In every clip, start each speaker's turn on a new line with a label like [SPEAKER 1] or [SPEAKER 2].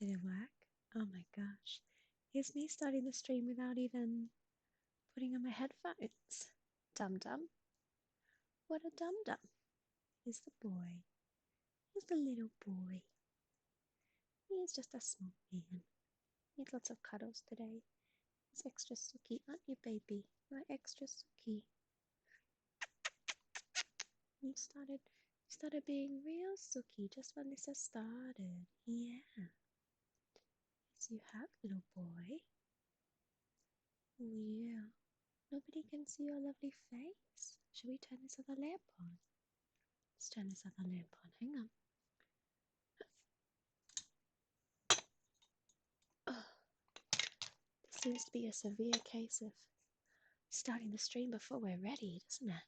[SPEAKER 1] Did it work? Oh my gosh. Here's me starting the stream without even putting on my headphones. Dum dum. What a dum dum. Here's the boy. Here's the little boy. He is just a small man. Needs lots of cuddles today. He's extra sooky, aren't you, baby? You're extra sooky. You started being real sooky just when this has started. Yeah. Yes, you have, little boy. Oh, yeah. Nobody can see your lovely face. Should we turn this other lamp on? Let's turn this other lamp on. Hang on. Oh, this seems to be a severe case of starting the stream before we're ready, doesn't it?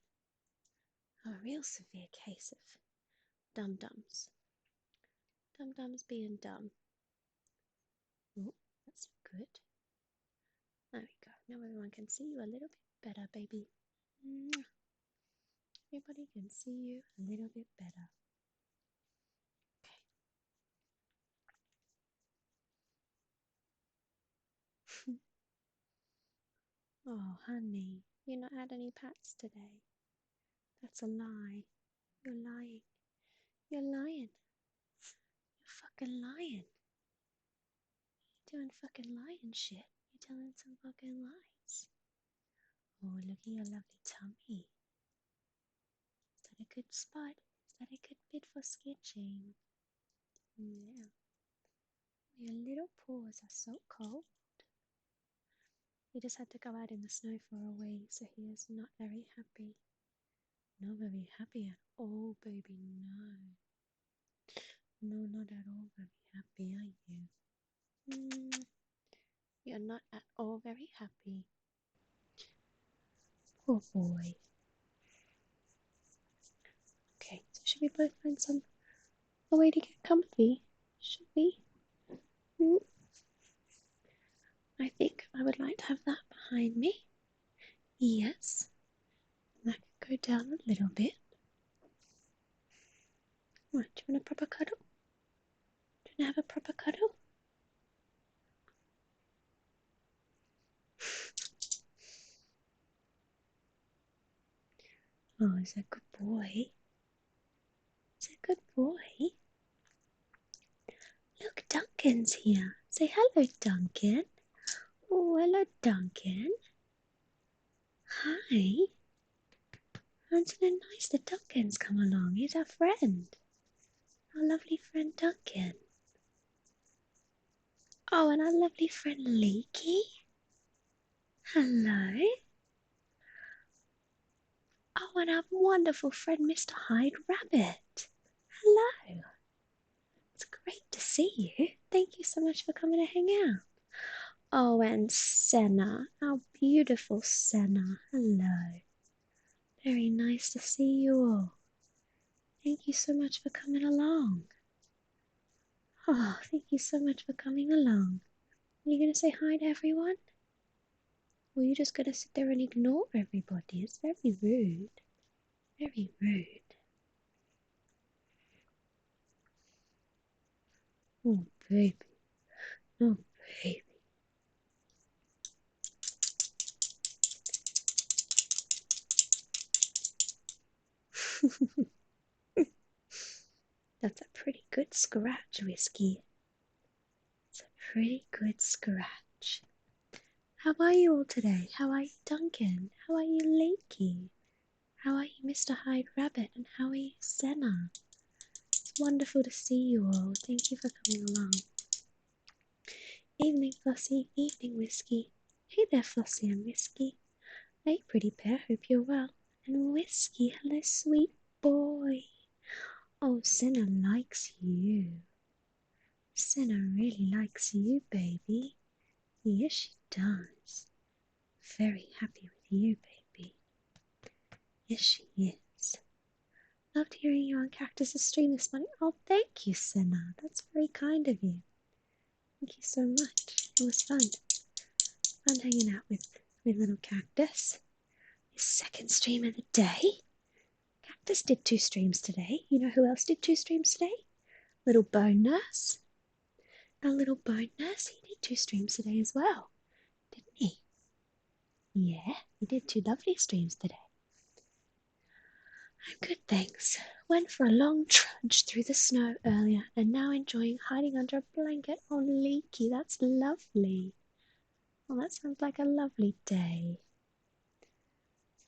[SPEAKER 1] A real severe case of dum-dums. Dum-dums being dumb. Oh, that's good. There we go. Now everyone can see you a little bit better, baby. Everybody can see you a little bit better. Okay. Oh, honey, you not had any pats today. That's a lie. You're lying. You're lying. You're fucking lying. You're doing fucking lying shit. You're telling some fucking lies. Oh, look at your lovely tummy. Is that a good spot? Is that a good bit for sketching? Yeah. Your little paws are so cold. He just had to go out in the snow for a wee, so he is not very happy. Not very happy at all, baby, no. No, not at all very happy, are you? You're not at all very happy. Poor boy. Okay, so should we both find a way to get comfy? Should we? I think I would like to have that behind me. Yes. And that could go down a little bit. Right, do you want a proper cuddle? Do you want to have a proper cuddle? Oh, is that a good boy? Is that a good boy? Look, Duncan's here. Say hello, Duncan. Oh, hello, Duncan. Hi. Isn't it nice that Duncan's come along? He's our friend. Our lovely friend Duncan. Oh, and our lovely friend Leaky. Hello. Oh, and our wonderful friend Mr. Hyde Rabbit. Hello. It's great to see you. Thank you so much for coming to hang out. Oh, and Senna, our beautiful Senna. Hello. Very nice to see you all. Thank you so much for coming along. Oh, thank you so much for coming along. Are you going to say hi to everyone? Or are you just going to sit there and ignore everybody? It's very rude. Very rude. Oh, baby. Oh, baby. That's a pretty good scratch, Whiskey. It's a pretty good scratch. How are you all today? How are you, Duncan? How are you, Lakey? How are you, Mr. Hyde Rabbit? And how are you, Senna? It's wonderful to see you all. Thank you for coming along. Evening, Flossie. Evening, Whiskey. Hey there, Flossie and Whiskey. Hey, pretty pair. Hope you're well. And Whiskey, hello, sweet boy. Oh, Senna likes you. Senna really likes you, baby. Yes, she does. Very happy with you, baby. Yes, she is. Loved hearing you on Cactus's stream this morning. Oh, thank you, Senna. That's very kind of you. Thank you so much. It was fun. Fun hanging out with little Cactus. His second stream of the day. Cactus did 2 streams today. You know who else did 2 streams today? Little Bone Nurse. Our little bone nurse, he did 2 streams today as well, didn't he? Yeah, he did 2 lovely streams today. I'm good, thanks. Went for a long trudge through the snow earlier and now enjoying hiding under a blanket on Leaky. That's lovely. Well, that sounds like a lovely day.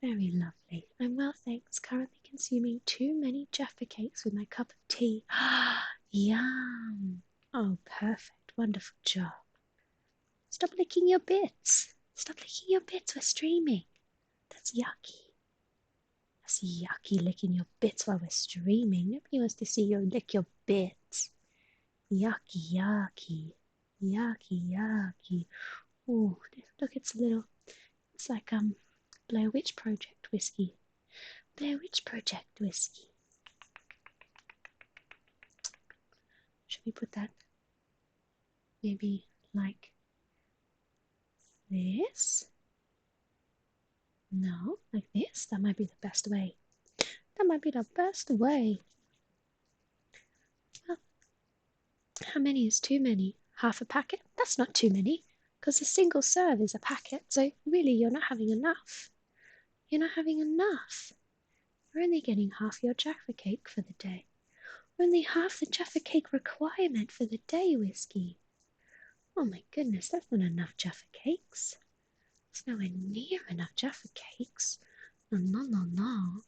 [SPEAKER 1] Very lovely. I'm well, thanks. Currently consuming too many Jaffa cakes with my cup of tea. Yum. Oh, perfect. Wonderful job. Stop licking your bits. Stop licking your bits. We're streaming. That's yucky. That's yucky, licking your bits while we're streaming. Nobody wants to see you lick your bits. Yucky, yucky. Yucky, yucky. Oh, look, it's like Blair Witch Project whiskey. Blair Witch Project whiskey. Should we put that maybe like this? No, like this? That might be the best way. That might be the best way. Well, how many is too many? Half a packet? That's not too many, because a single serve is a packet, so really you're not having enough. You're not having enough. You're only getting half your Jaffa cake for the day. Only half the Jaffa cake requirement for the day, Whiskey. Oh my goodness, that's not enough Jaffa cakes. It's nowhere near enough Jaffa cakes. No, no, no, no.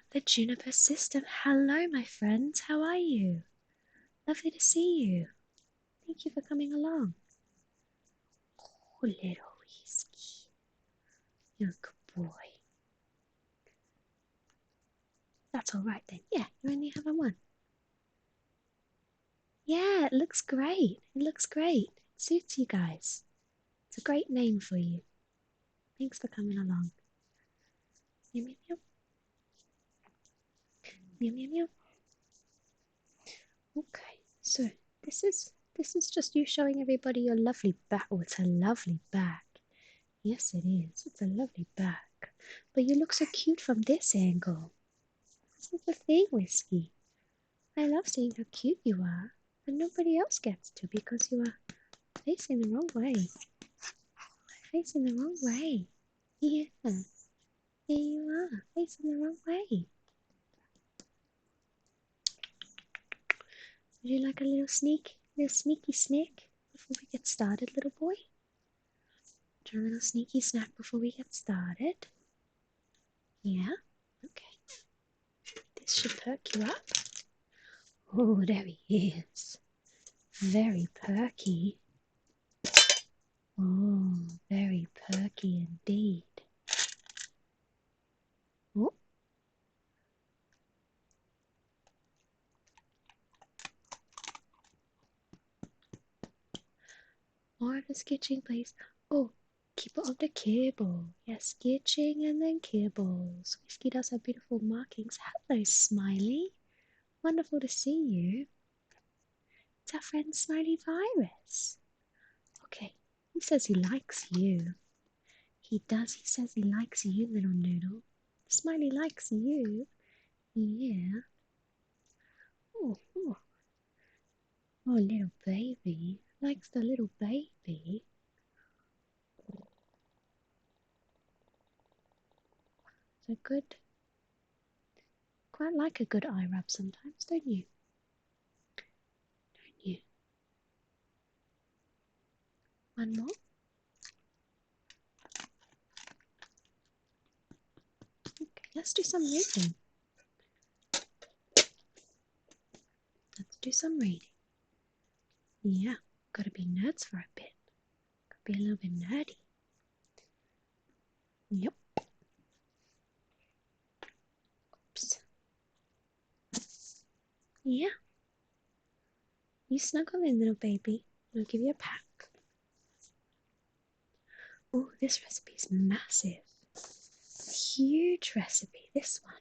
[SPEAKER 1] The Juniper system. Hello, my friends. How are you? Lovely to see you. Thank you for coming along. Oh, little Whiskey. You're a good boy. That's all right then. Yeah, you only have one. Yeah, it looks great. It looks great. It suits you guys. It's a great name for you. Thanks for coming along. Meow, meow, meow. Meow, meow, meow. Okay, so this is just you showing everybody your lovely back. Oh, it's a lovely back. Yes, it is. It's a lovely back. But you look so cute from this angle. This is the thing, Whiskey. I love seeing how cute you are, and nobody else gets to because you are facing the wrong way. Facing the wrong way. Yeah. Here you are, facing the wrong way. Would you like a little sneaky snack before we get started, little boy? Do you want a little sneaky snack before we get started? Yeah? Okay. This should perk you up. Oh, there he is. Very perky. Oh, very perky indeed. Oh. More of the sketching, please. Oh, keep it on the cable. Yes, sketching and then cables. Whiskey does have beautiful markings. Hello, Smiley. Wonderful to see you. It's our friend Smiley Virus. Okay, he says he likes you. He does. He says he likes you, little noodle. Smiley likes you. Yeah. Oh, oh. Oh, little baby. Likes the little baby. So good. Quite like a good eye rub sometimes, don't you? Don't you? One more. Okay, let's do some reading. Let's do some reading. Yeah, gotta be nerds for a bit. Gotta be a little bit nerdy. Yep. Oops. Yeah. You snuggle in, little baby. I'll give you a pack. Oh, this recipe is massive. Huge recipe, this one.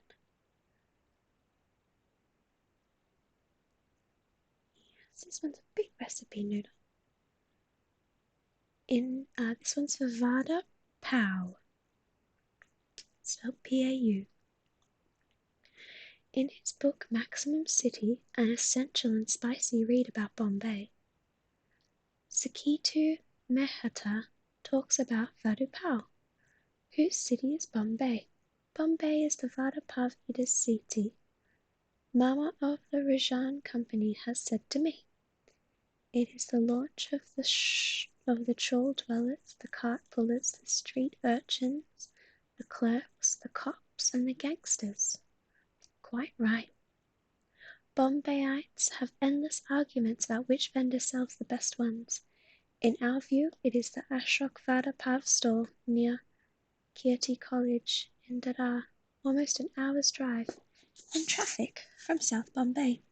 [SPEAKER 1] Yes, this one's a big recipe, noodle. This one's for Vada Pau. Spelled P-A-U. In his book Maximum City, an essential and spicy read about Bombay, Sakitu Mehta talks about Vadupal, whose city is Bombay. Bombay is the Vadapavita's city. Mama of the Rajan company has said to me, it is the launch of the chawl dwellers, the cart pullers, the street urchins, the clerks, the cops, and the gangsters. Quite right. Bombayites have endless arguments about which vendor sells the best ones. In our view, it is the Ashok Vadapav stall near Kirti College in Dadar, almost an hour's drive in traffic from South Bombay.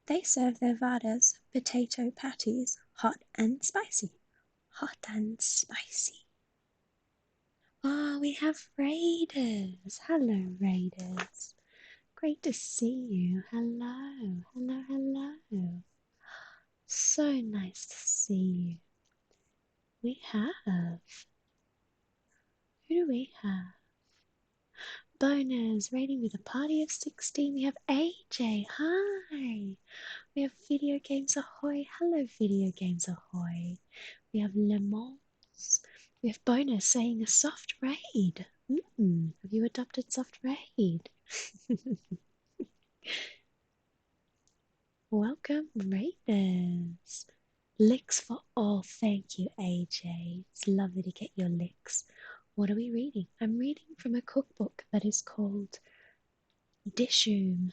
[SPEAKER 1] They serve their vadas, potato patties, hot and spicy. Hot and spicy. Oh, we have raiders. Hello, raiders. Great to see you. Hello, hello, hello. So nice to see you. We have. Who do we have? Boners raiding with a party of 16. We have AJ. Hi. We have Video Games Ahoy. Hello, Video Games Ahoy. We have Le Mans. We have Bonus saying a soft raid. Have you adopted soft raid? Welcome, raiders. Licks for all. Thank you, AJ. It's lovely to get your licks. What are we reading? I'm reading from a cookbook that is called Dishoom.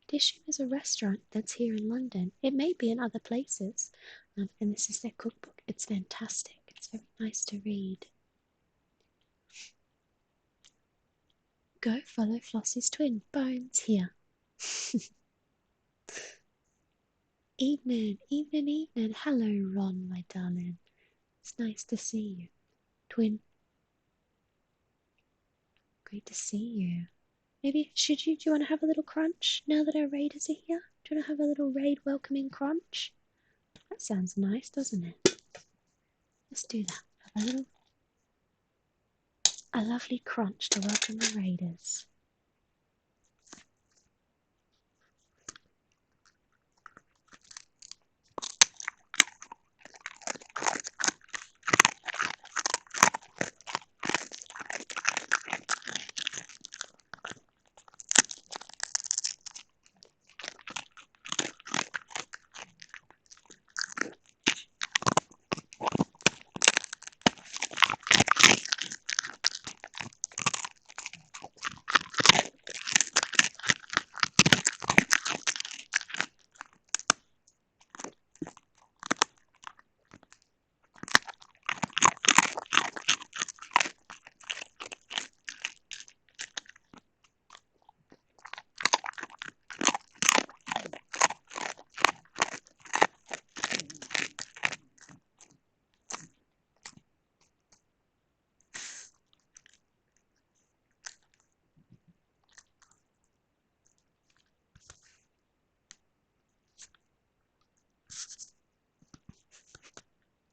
[SPEAKER 1] Dishoom is a restaurant that's here in London. It may be in other places. And this is their cookbook. It's fantastic. It's very nice to read. Go follow Flossie's twin, Bones, here. Evening. Hello, Ron, my darling. It's nice to see you. Twin. Great to see you. Maybe, do you want to have a little crunch now that our raiders are here? Do you want to have a little raid welcoming crunch? That sounds nice, doesn't it? Let's do that. Have a lovely crunch to welcome the raiders.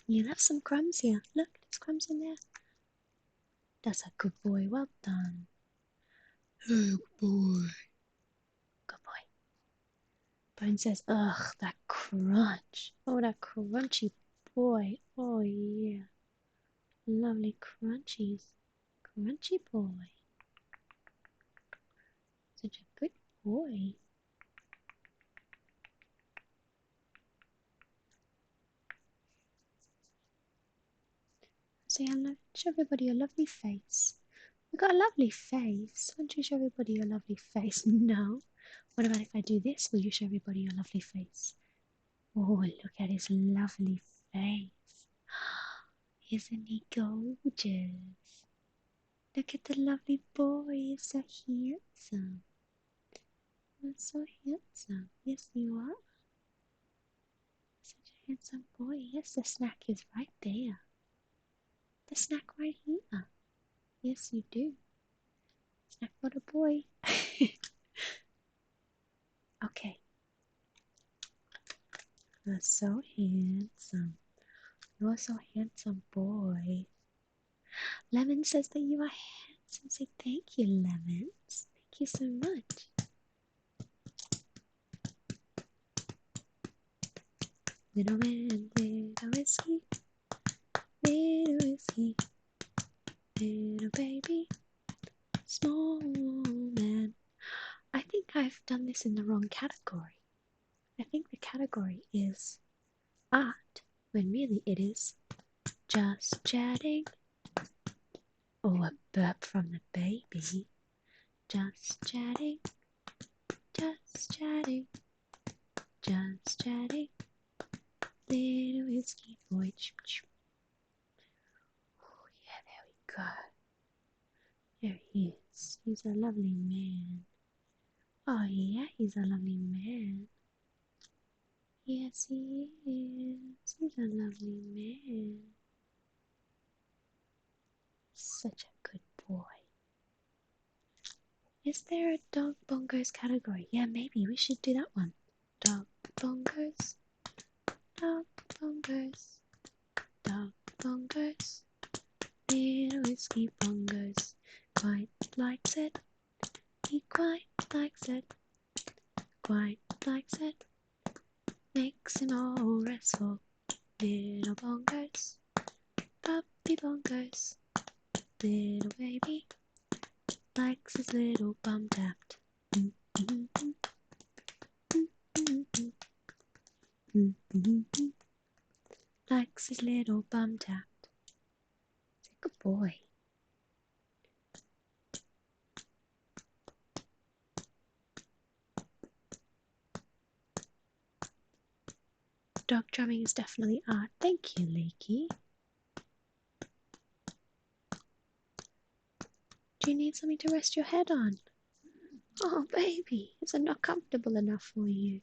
[SPEAKER 1] You have some crumbs here. Look, there's crumbs in there. That's a good boy. Well done. Good boy. Good boy. Bone says, ugh, that crunch. Oh, that crunchy boy. Oh, yeah. Lovely crunchies. Crunchy boy. Such a good boy. Say hello. Show everybody your lovely face. You've got a lovely face. Why don't you show everybody your lovely face? No. What about if I do this? Will you show everybody your lovely face? Oh, look at his lovely face. Isn't he gorgeous? Look at the lovely boy. He's so handsome. You're so handsome. Yes, you are. Such a handsome boy. Yes, the snack is right there. The snack right here. Yes, you do. Snack for the boy. Okay. You're so handsome. You're so handsome, boy. Lemon says that you are handsome. Say thank you, Lemons. Thank you so much. Little man, little whiskey, little whiskey, little baby, small man. I think I've done this in the wrong category. I think the category is art, when really it is just chatting. Oh, a burp from the baby. Just chatting, just chatting, just chatting. Little whiskey voice. Oh, yeah, there we go. There he is. He's a lovely man. Oh, yeah, he's a lovely man. Yes, he is. He's a lovely man. Such a good boy. Is there a dog bongos category? Yeah, maybe we should do that one. Dog bongos. Dog bongos. Dog bongos. Little whiskey bongos. Quite likes it. He quite likes it. Quite likes it. Makes him all restful. Little bongos. Puppy bongos. Little baby likes his little bum tapped. Likes his little bum tapped. He's a good boy. Dog drumming is definitely art. Thank you, Leaky. Do you need something to rest your head on? Oh, baby, is it not comfortable enough for you?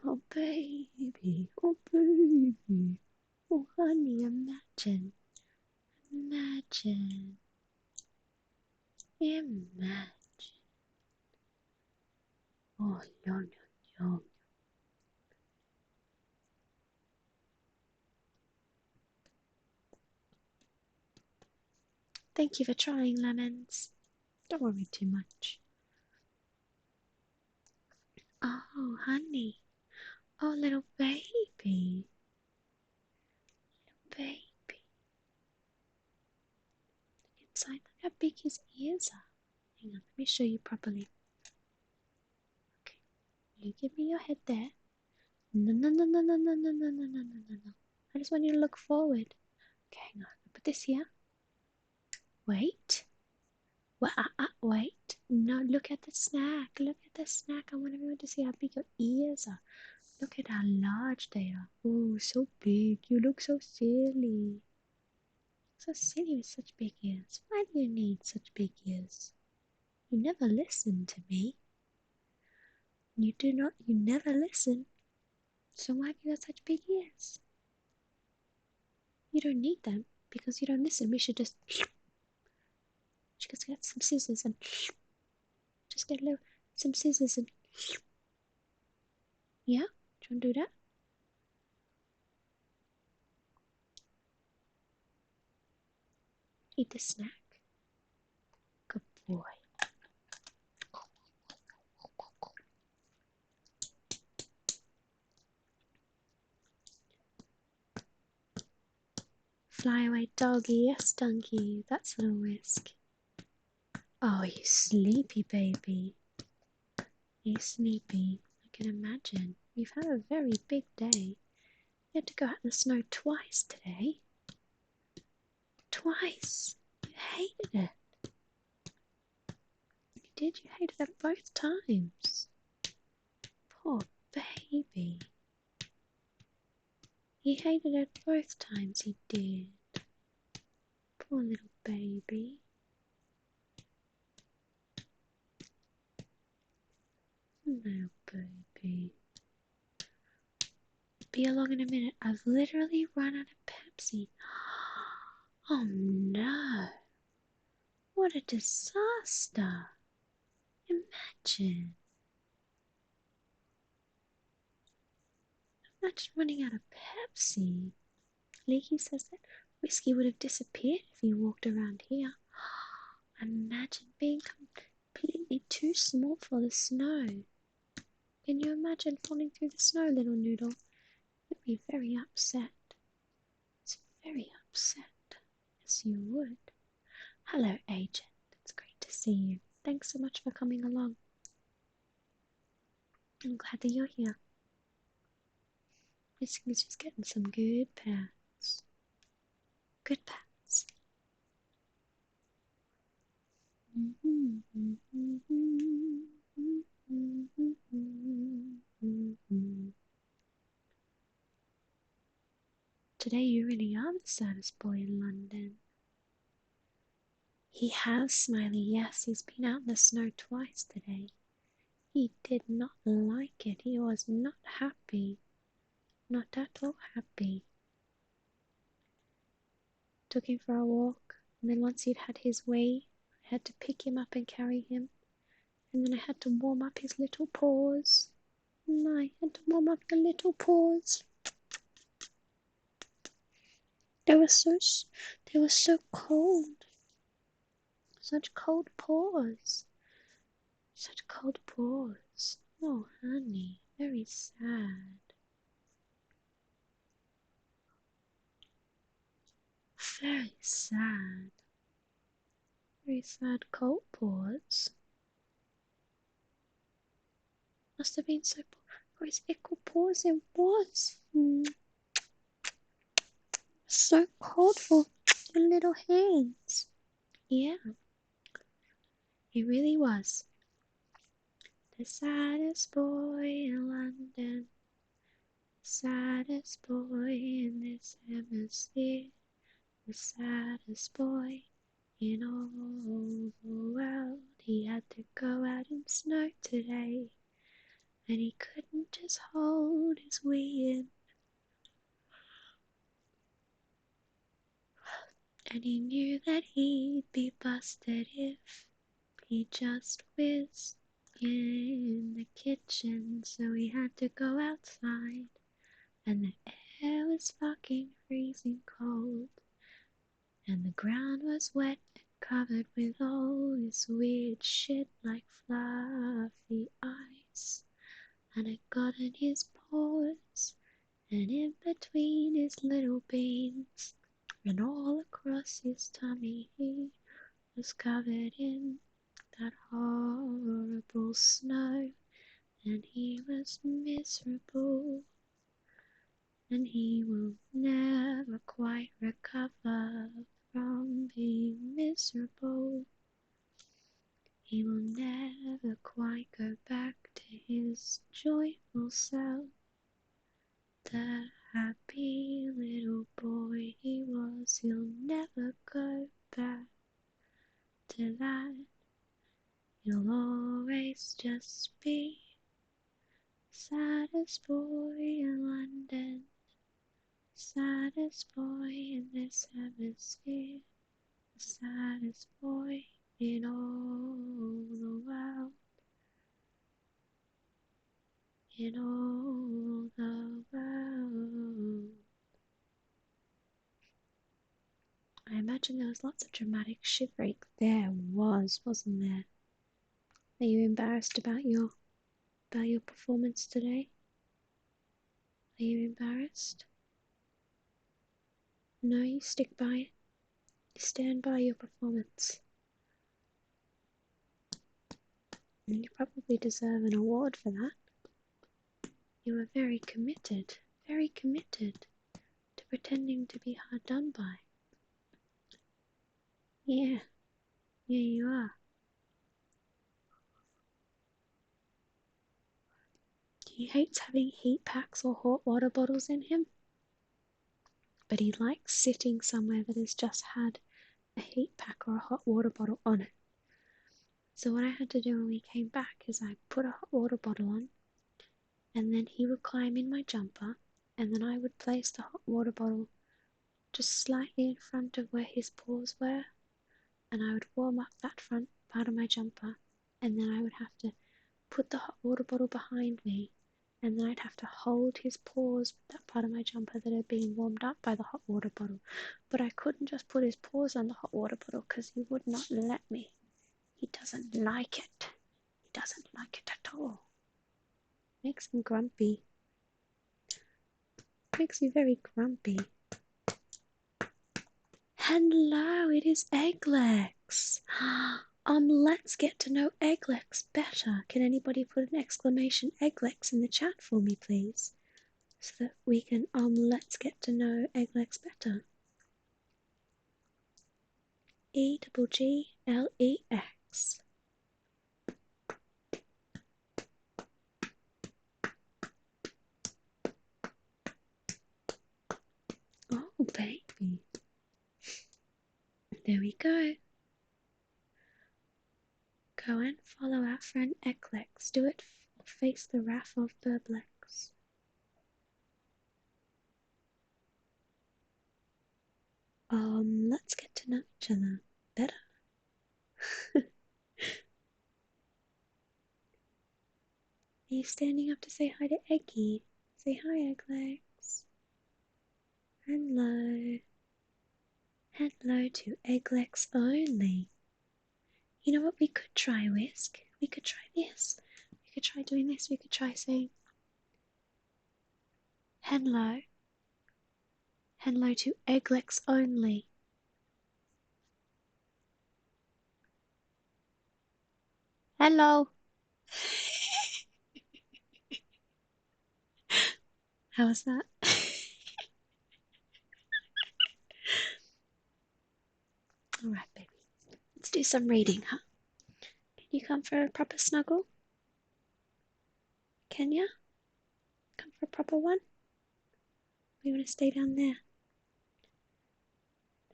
[SPEAKER 1] Oh, baby, oh, baby. Oh, honey, imagine. Imagine. Imagine. Oh, yum, yum, yum. Thank you for trying, Lemons. Don't worry too much. Oh, honey. Oh, little baby. Little baby. Inside, look how big his ears are. Hang on, let me show you properly. Okay, you give me your head there. No, no, no, no, no, no, no, no, no, no, no, no. I just want you to look forward. Okay, hang on. Put this here. Wait. Wait. No, look at the snack. Look at the snack. I want everyone to see how big your ears are. Look at how large they are. Oh, so big. You look so silly. So silly with such big ears. Why do you need such big ears? You never listen to me. You never listen. So why have you got such big ears? You don't need them because you don't listen. We should just get some scissors and just get some scissors and yeah. Do you want to do that? Eat the snack. Good boy. Fly away, doggy. Yes, donkey. That's a whisk. Oh, you sleepy baby. You sleepy. I can imagine. You've had a very big day. You had to go out in the snow twice today. Twice. You hated it. You did. You hated it both times. Poor baby. He hated it both times, he did. Poor little baby. Little baby. Be along in a minute. I've literally run out of Pepsi. Oh no. What a disaster. Imagine. Imagine running out of Pepsi. Leaky says that whiskey would have disappeared if he walked around here. Imagine being completely too small for the snow. Can you imagine falling through the snow, little noodle? It'd be very upset. It's very upset. Yes, you would. Hello, Agent. It's great to see you. Thanks so much for coming along. I'm glad that you're here. This is just getting some good pats. Good pats. Today you really are the saddest boy in London. He has, Smiley, yes, he's been out in the snow twice today. He did not like it. He was not happy. Not at all happy. Took him for a walk, and then once he'd had his way, I had to pick him up and carry him. And then I had to warm up his little paws. And I had to warm up the little paws. They were so cold. Such cold paws. Such cold paws. Oh, honey, very sad. Very sad. Very sad cold paws. Must have been so for his ickle paws it was. So cold for your little hands. Yeah, it really was. The saddest boy in London. Saddest boy in this hemisphere. The saddest boy in all the world. He had to go out in snow today, and he couldn't just hold his wee in. And he knew that he'd be busted if he just whizzed in the kitchen, so he had to go outside, and the air was fucking freezing cold, and the ground was wet and covered with all this weird shit like fluffy ice, and it got in his paws, and in between his little beans, and all across his tummy he was covered in that horrible snow, and he was miserable, and he will never quite recover from being miserable. He will never quite go back to his joyful self, the happy little boy he was. He'll never go back to that. He'll always just be saddest boy in London, saddest boy in this hemisphere, the saddest boy in all the world, in all the world. I imagine there was lots of dramatic shivering. There was, wasn't there? Are you embarrassed about your performance today? Are you embarrassed? No, you stick by it. You stand by your performance. And you probably deserve an award for that. You were very committed to pretending to be hard done by. Yeah, you are. He hates having heat packs or hot water bottles in him, but he likes sitting somewhere that has just had a heat pack or a hot water bottle on it. So what I had to do when we came back is I put a hot water bottle on, and then he would climb in my jumper, and then I would place the hot water bottle just slightly in front of where his paws were, and I would warm up that front part of my jumper, and then I would have to put the hot water bottle behind me, and then I'd have to hold his paws with that part of my jumper that had been warmed up by the hot water bottle. But I couldn't just put his paws on the hot water bottle because he would not let me. He doesn't like it. He doesn't like it at all. Makes him grumpy. makes me very grumpy. Hello, it is Egglex. Let's get to know Egglex better. Can anybody put an exclamation Egglex in the chat for me, please? So that we can, let's get to know Egglex better. EGGLEX. Oh, baby. There we go. Go and follow our friend Egglex. Do it or face the wrath of Burblex. Let's get to know each other better. Are you standing up to say hi to Eggy? Say hi, Egglex. Hello. Hello to Egglex only. You know what we could try, Whisk? We could try this. We could try doing this. We could try saying hello. Hello to Egglex only. Hello. How was that? Alright, baby. Let's do some reading, huh? Can you come for a proper snuggle? Can ya? Come for a proper one? Or you want to stay down there?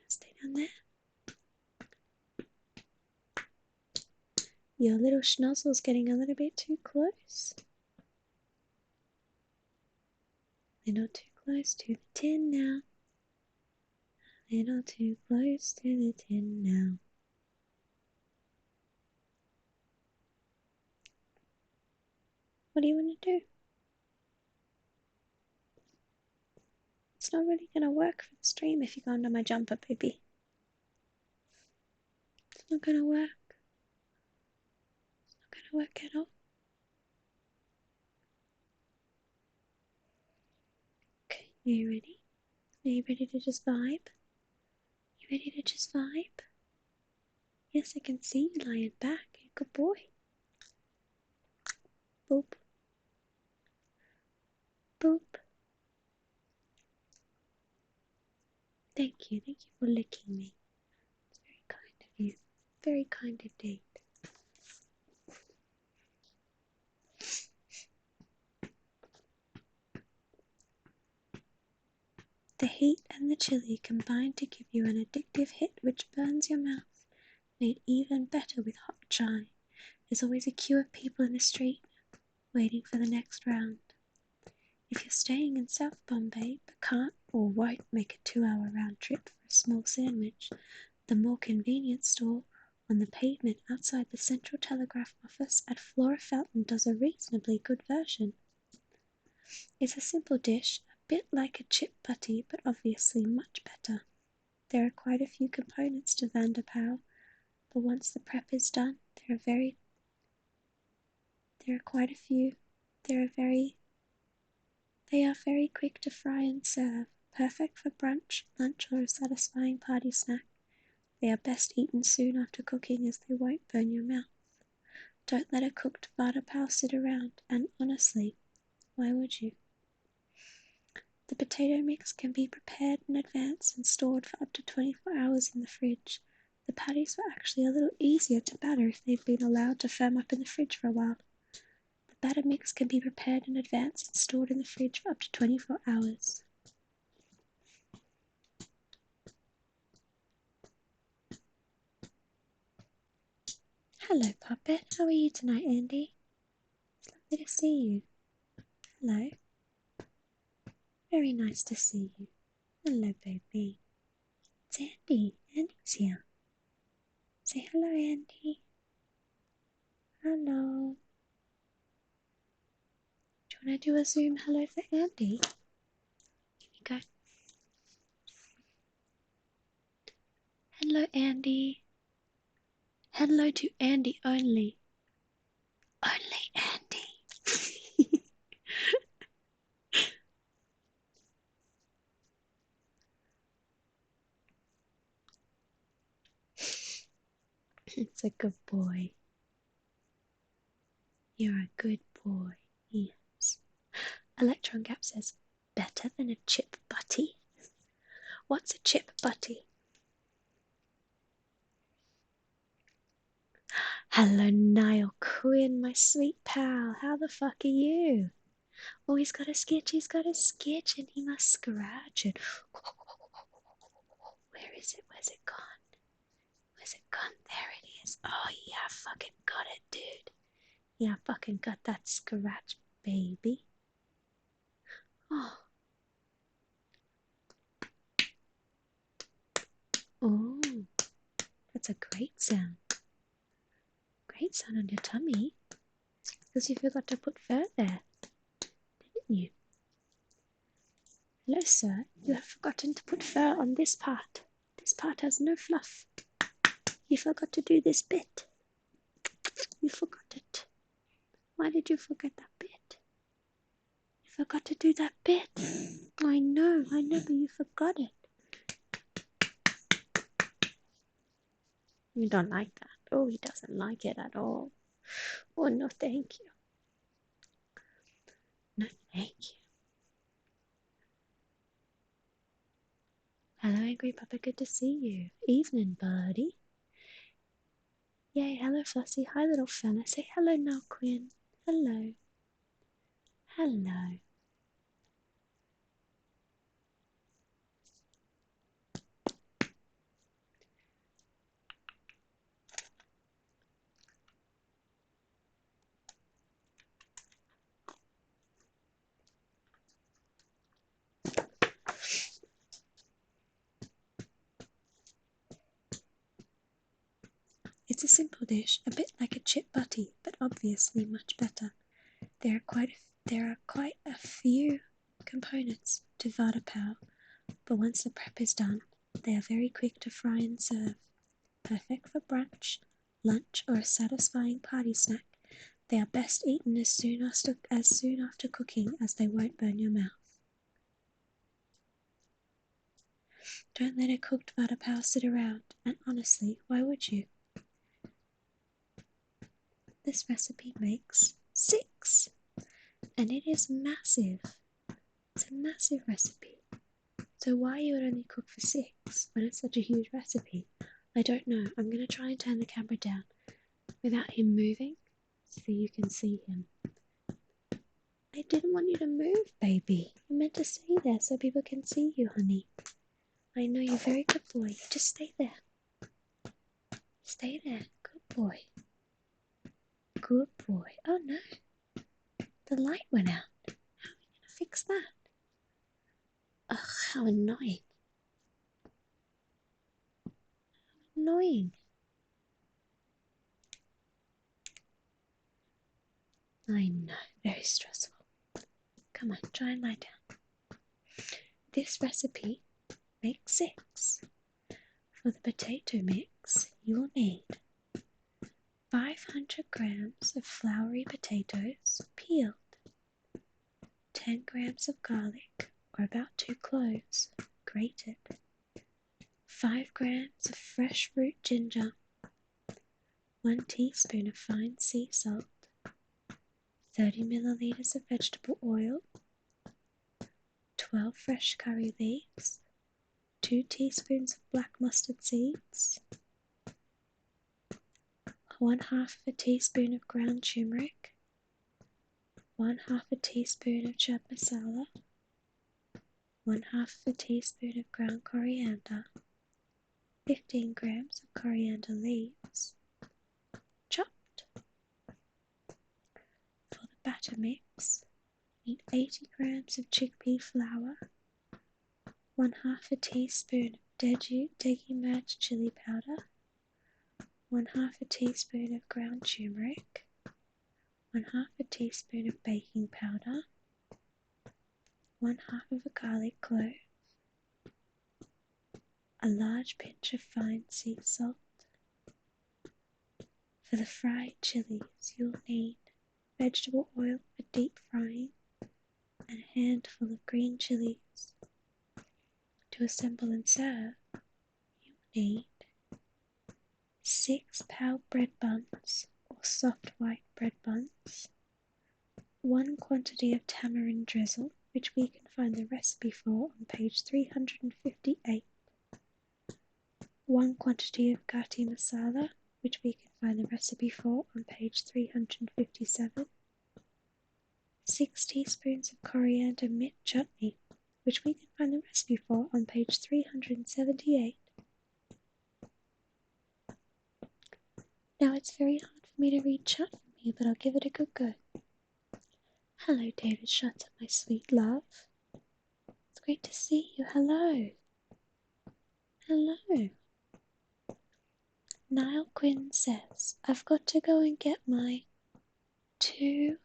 [SPEAKER 1] Stay down there. Your little schnozzle's getting a little bit too close. A little too close to the tin now. A little too close to the tin now. What do you want to do? It's not really going to work for the stream if you go under my jumper, baby. It's not going to work. It's not going to work at all. Okay, are you ready? Are you ready to just vibe? You ready to just vibe? Yes, I can see you lying back. You're a good boy. Boop. Boop. Thank you for licking me. It's very kind of you. Very kind indeed. The heat and the chili combine to give you an addictive hit which burns your mouth, made even better with hot chai. There's always a queue of people in the street waiting for the next round. If you're staying in South Bombay but can't or won't make a 2-hour round trip for a small sandwich, the more convenient store on the pavement outside the Central Telegraph office at Flora Fountain does a reasonably good version. It's a simple dish, a bit like a chip butty, but obviously much better. There are quite a few components to Vanderpow, but once the prep is done, they are very quick to fry and serve, perfect for brunch, lunch, or a satisfying party snack. They are best eaten soon after cooking as they won't burn your mouth. Don't let a cooked vada pav sit around, and honestly, why would you? The potato mix can be prepared in advance and stored for up to 24 hours in the fridge. The patties were actually a little easier to batter if they've been allowed to firm up in the fridge for a while. The batter mix can be prepared in advance and stored in the fridge for up to 24 hours. Hello, Puppet. How are you tonight, Andy? It's lovely to see you. Hello. Very nice to see you. Hello, baby. It's Andy. Andy's here. Say hello, Andy. Hello. Do you want to do a Zoom hello for Andy? Here we go. Hello, Andy. Hello to Andy only. Only Andy. It's a good boy. You're a good boy. Yes. Electron Gap says, better than a chip butty. What's a chip butty? Hello, Niall Quinn, my sweet pal. How the fuck are you? Oh, he's got a sketch, and he must scratch it. Where is it? Where's it gone? Where's it gone? There it is. Oh, yeah, I fucking got it, dude. Yeah, I fucking got that scratch, baby. Oh. Oh, that's a great sound. Great sound on your tummy. Because you forgot to put fur there, didn't you? Hello, sir. You have forgotten to put fur on this part. This part has no fluff. You forgot to do this bit. You forgot it. Why did you forget that bit? You forgot to do that bit. I know, but you forgot it. You don't like that. Oh, he doesn't like it at all. Oh, no, thank you. No, thank you. Hello, Angry Papa. Good to see you. Evening, birdie. Yay, hello, Flossie. Hi, little fella. Say hello now, Quinn. Hello. Hello. It's a simple dish, a bit like a chip butty, but obviously much better. There are quite a few components to vada pav, but once the prep is done, they are very quick to fry and serve. Perfect for brunch, lunch, or a satisfying party snack. They are best eaten as soon after cooking, as they won't burn your mouth. Don't let a cooked vada pav sit around, and honestly, why would you? This recipe makes 6, and it is massive. It's a massive recipe. So why you would only cook for 6 when it's such a huge recipe, I don't know. I'm going to try and turn the camera down without him moving so you can see him. I didn't want you to move, baby. You meant to stay there so people can see you, honey. I know you're a very good boy. Just stay there. Stay there. Good boy. Good boy. Oh no. The light went out. How are we going to fix that? Ugh, how annoying. Annoying. I know. Very stressful. Come on, try and lie down. This recipe makes 6. For the potato mix, you will need 500 grams of floury potatoes peeled, 10 grams of garlic, or about 2 cloves, grated, 5 grams of fresh root ginger, 1 teaspoon of fine sea salt, 30 milliliters of vegetable oil, 12 fresh curry leaves, 2 teaspoons of black mustard seeds, 1/2 a teaspoon of ground turmeric, 1/2 a teaspoon of chaat masala, 1/2 a teaspoon of ground coriander, 15 grams of coriander leaves, chopped. For the batter mix, need 80 grams of chickpea flour, 1/2 a teaspoon of Degi Merch chili powder, 1/2 a teaspoon of ground turmeric, 1/2 a teaspoon of baking powder, 1/2 of a garlic clove, a large pinch of fine sea salt. For the fried chilies, you'll need vegetable oil for deep frying and a handful of green chilies. To assemble and serve, you'll need 6 pale bread buns or soft white bread buns, 1 quantity of tamarind drizzle, which we can find the recipe for on page 358, 1 quantity of gati masala, which we can find the recipe for on page 357, 6 teaspoons of coriander mint chutney, which we can find the recipe for on page 378. Now it's very hard for me to read chat from here, but I'll give it a good go. Hello, David Shutter, my sweet love. It's great to see you. Hello. Hello. Niall Quinn says, I've got to go and get my two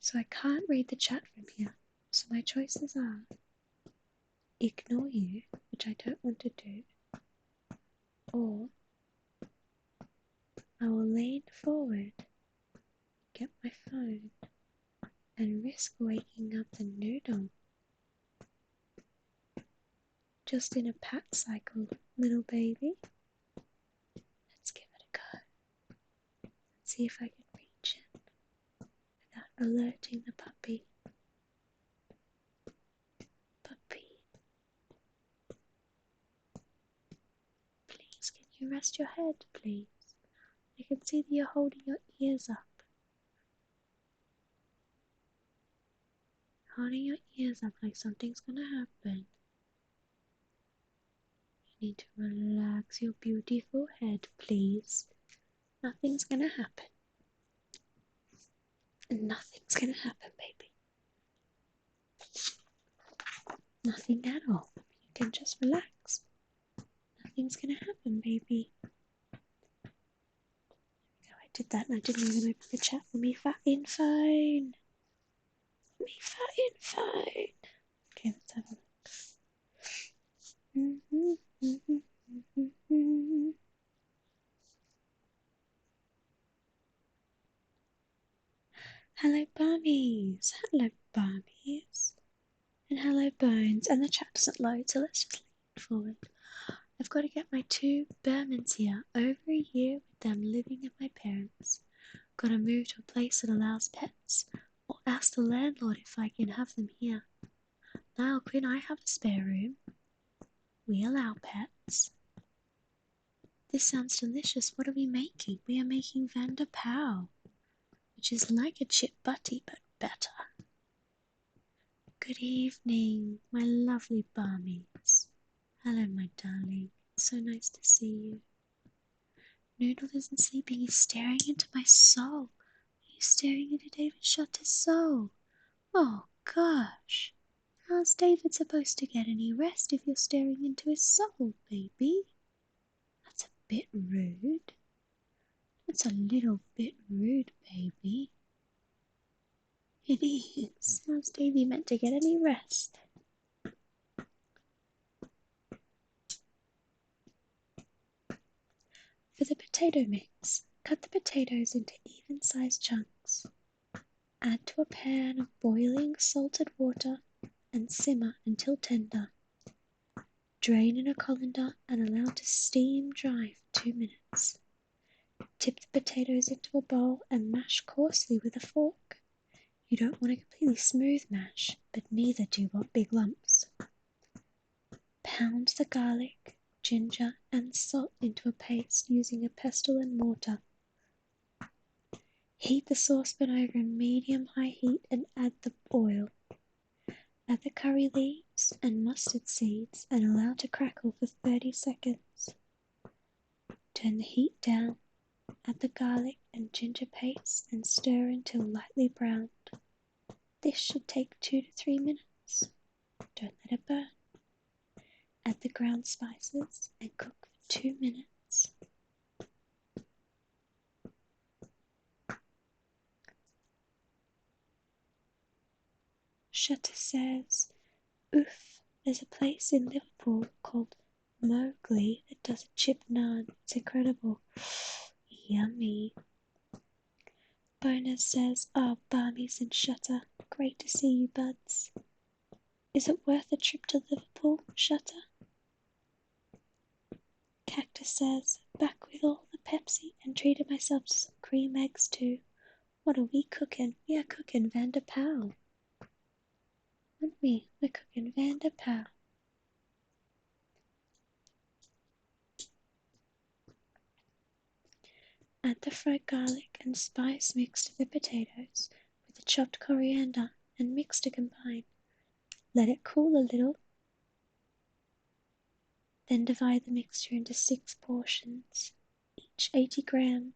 [SPEAKER 1] So I can't read the chat from here. So my choices are ignore you, which I don't want to do, or I will lean forward, get my phone, and risk waking up the noodle. Just in a pat cycle, little baby. Let's give it a go. Let's see if I can reach it without alerting the puppy. Puppy. Please, can you rest your head, please? I can see that you're holding your ears up. Holding your ears up like something's gonna happen. You need to relax your beautiful head, please. Nothing's gonna happen. Nothing's gonna happen, baby. Nothing at all. You can just relax. Nothing's gonna happen, baby. I did that and I didn't even open the chat for me fatting phone. Me fatting phone. Okay, let's have a look. Hello, Barmies. Hello, Barmies. And hello, Bones. And the chat doesn't load, so let's just lean forward. I've got to get my 2 Burmans here. Over a year with them living at my parents'. Got to move to a place that allows pets, or ask the landlord if I can have them here. Now, Quinn, I have a spare room. We allow pets. This sounds delicious. What are we making? We are making Vanda Pow, which is like a chip butty but better. Good evening, my lovely Barmies. Hello, my darling. It's so nice to see you. Noodle isn't sleeping. He's staring into my soul. He's staring into David Shutter's soul. Oh, gosh. How's David supposed to get any rest if you're staring into his soul, baby? That's a bit rude. That's a little bit rude, baby. It is. How's Davy meant to get any rest? For the potato mix, cut the potatoes into even-sized chunks. Add to a pan of boiling salted water and simmer until tender. Drain in a colander and allow to steam dry for 2 minutes. Tip the potatoes into a bowl and mash coarsely with a fork. You don't want a completely smooth mash, but neither do you want big lumps. Pound the garlic, ginger, and salt into a paste using a pestle and mortar. Heat the saucepan over a medium-high heat and add the oil. Add the curry leaves and mustard seeds and allow to crackle for 30 seconds. Turn the heat down, add the garlic and ginger paste and stir until lightly browned. This should take 2 to 3 minutes. Don't let it burn. Add the ground spices and cook for 2 minutes. Shutter says, oof, There's a place in Liverpool called Mowgli that does a chip naan. It's incredible. Yummy. Bonus says, "Oh, Barmies and Shutter. Great to see you, buds. Is it worth a trip to Liverpool, Shutter?" Cactus says, "Back with all the Pepsi and treated myself to some cream eggs too. What are we cooking? We are cooking Vanderpow. Aren't we? We're cooking Vanderpow." Add the fried garlic and spice mixed to the potatoes with the chopped coriander and mix to combine. Let it cool a little. Then divide the mixture into 6 portions, each 80 grams.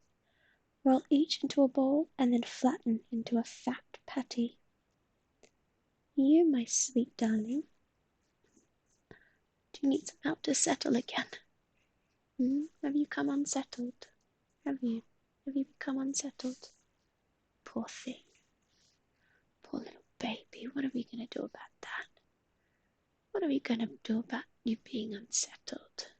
[SPEAKER 1] Roll each into a bowl and then flatten into a fat patty. You, my sweet darling, do you need some help to settle again? Have you come unsettled? Have you? Have you become unsettled? Poor thing. Poor little baby. What are we going to do about that? What are we going to do about you being unsettled?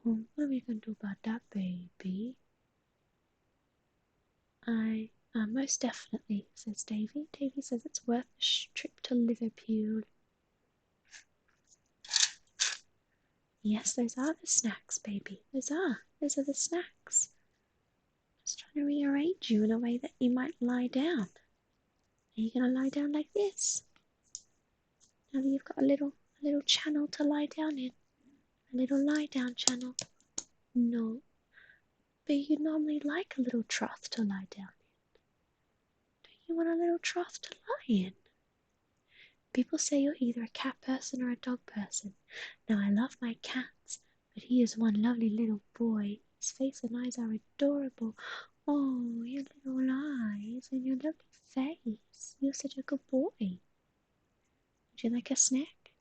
[SPEAKER 1] What are we going to do about that, baby? Most definitely, says Davy. Davy says it's worth a trip to Liverpool. Yes, those are the snacks, baby. Those are the snacks. Just trying to rearrange you in a way that you might lie down. Are you going to lie down like this? Now that you've got a little channel to lie down in. A little lie down channel. No. But you normally like a little trough to lie down in. Don't you want a little trough to lie in? People say you're either a cat person or a dog person. Now I love my cats, but he is one lovely little boy. His face and eyes are adorable. Oh, your little eyes and your lovely face. You're such a good boy. Would you like a snack?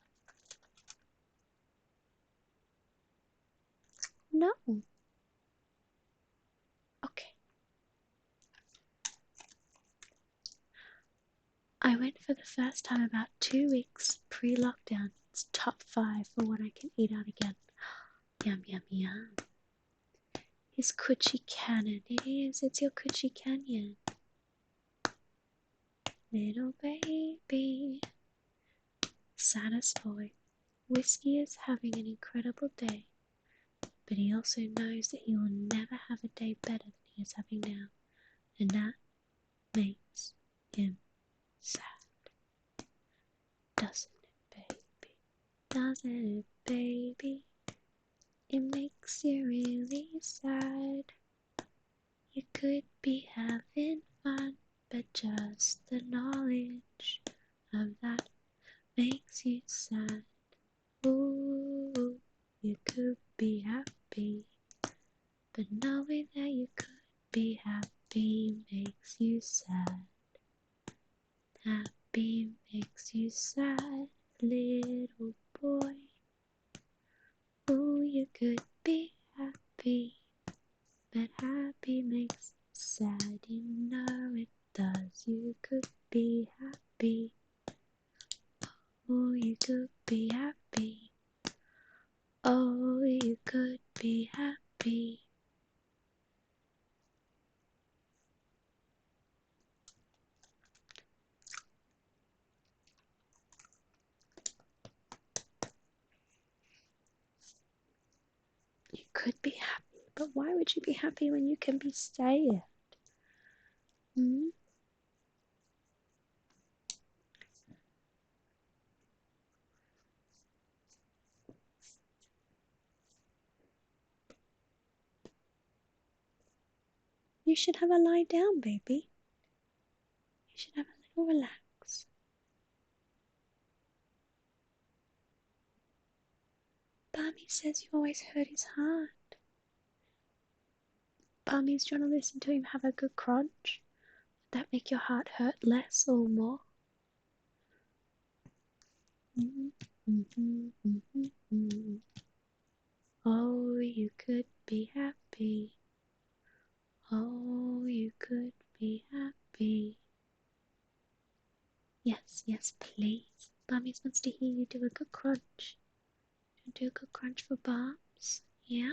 [SPEAKER 1] No. Okay. I went for the first time about 2 weeks pre-lockdown. It's top 5 for what I can eat out again. Yum, yum, yum. His coochie cannon. It is. It's your coochie canyon. Little baby. Santa's boy. Whiskey is having an incredible day, but he also knows that he will never have a day better than he is having now, and that makes him sad. Doesn't it, baby? Doesn't it, baby? It makes you really sad. You could be having fun, but just the knowledge of that makes you sad. Ooh, you could be happy, but knowing that you could be happy makes you sad. Happy makes you sad, little boy. Oh, you could be happy, but happy makes you sad. You know it does. You could be happy. Oh, you could be happy. Oh, you could be happy. You could be happy, but why would you be happy when you can be sad? You should have a lie down, baby. You should have a little relax. Barmy says you always hurt his heart. Barmy's trying to listen to him have a good crunch. Would that make your heart hurt less or more? Oh, you could be happy. Oh, you could be happy. Yes, yes, please. Bummies wants to hear you do a good crunch. Do a good crunch for Bums. Yeah?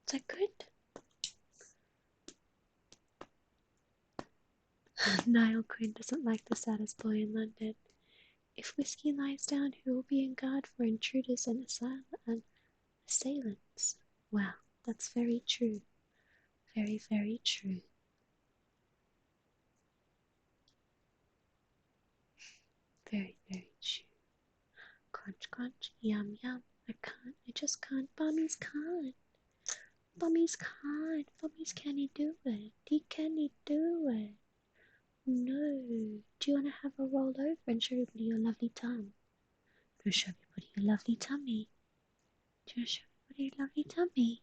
[SPEAKER 1] Is that good? Niall Quinn doesn't like the saddest boy in London. If Whiskey lies down, who will be in guard for intruders and assailants? Well, that's very true. Very, very true. Very, very true. Crunch, crunch, yum, yum. I can't. I just can't. Bummies can't. Bummies can't. Bummies can he do it? Can he do it? No. Do you want to have a roll over and show everybody your lovely tum? Go show everybody your lovely tummy. Do you want to show everybody your lovely tummy?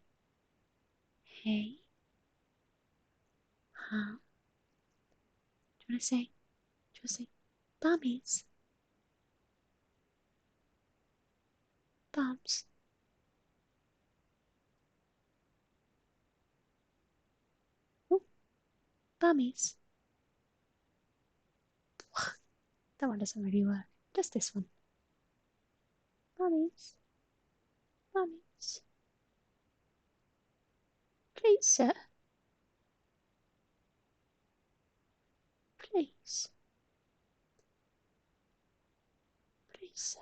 [SPEAKER 1] Hey? Huh? Do you want to say? Do you want to say? Bummies? Bums? Oh, bummies? That one doesn't really work. Just this one. Bummies? Bummies? Please, sir. Please. Please, sir.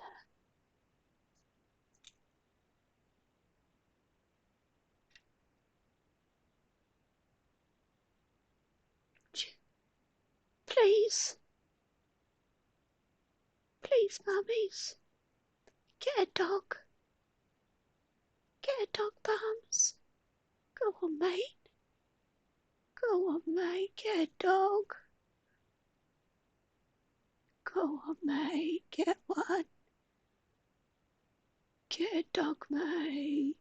[SPEAKER 1] Please. Please, mummies. Get a dog. Get a dog, Bums. Go on, mate. Go on, mate. Get a dog. Go on, mate. Get one. Get a dog, mate.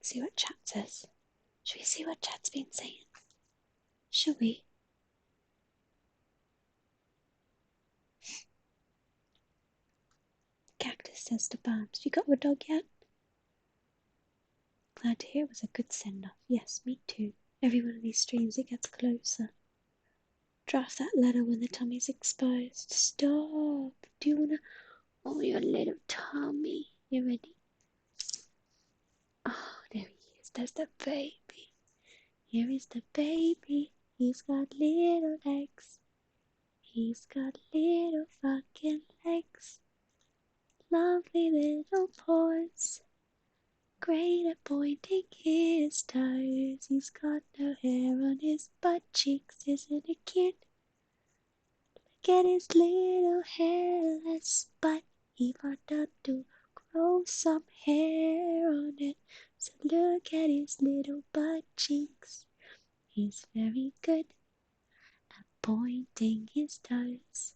[SPEAKER 1] See what chat says. Should we see what chat's been saying? Shall we? Cactus says to Bums, you got your dog yet? Glad to hear it was a good send-off. Yes, me too. Every one of these streams it gets closer. Draft that letter when the tummy's exposed. Stop. Do you wanna... Oh, your little tummy. You ready? Oh, there he is. There's the baby. Here is the baby. He's got little legs. He's got little fucking legs. Lovely little paws. Great at pointing his toes. He's got no hair on his butt cheeks. Isn't it cute? Look at his little hairless butt. He forgot to grow some hair on it. So look at his little butt cheeks. He's very good at pointing his toes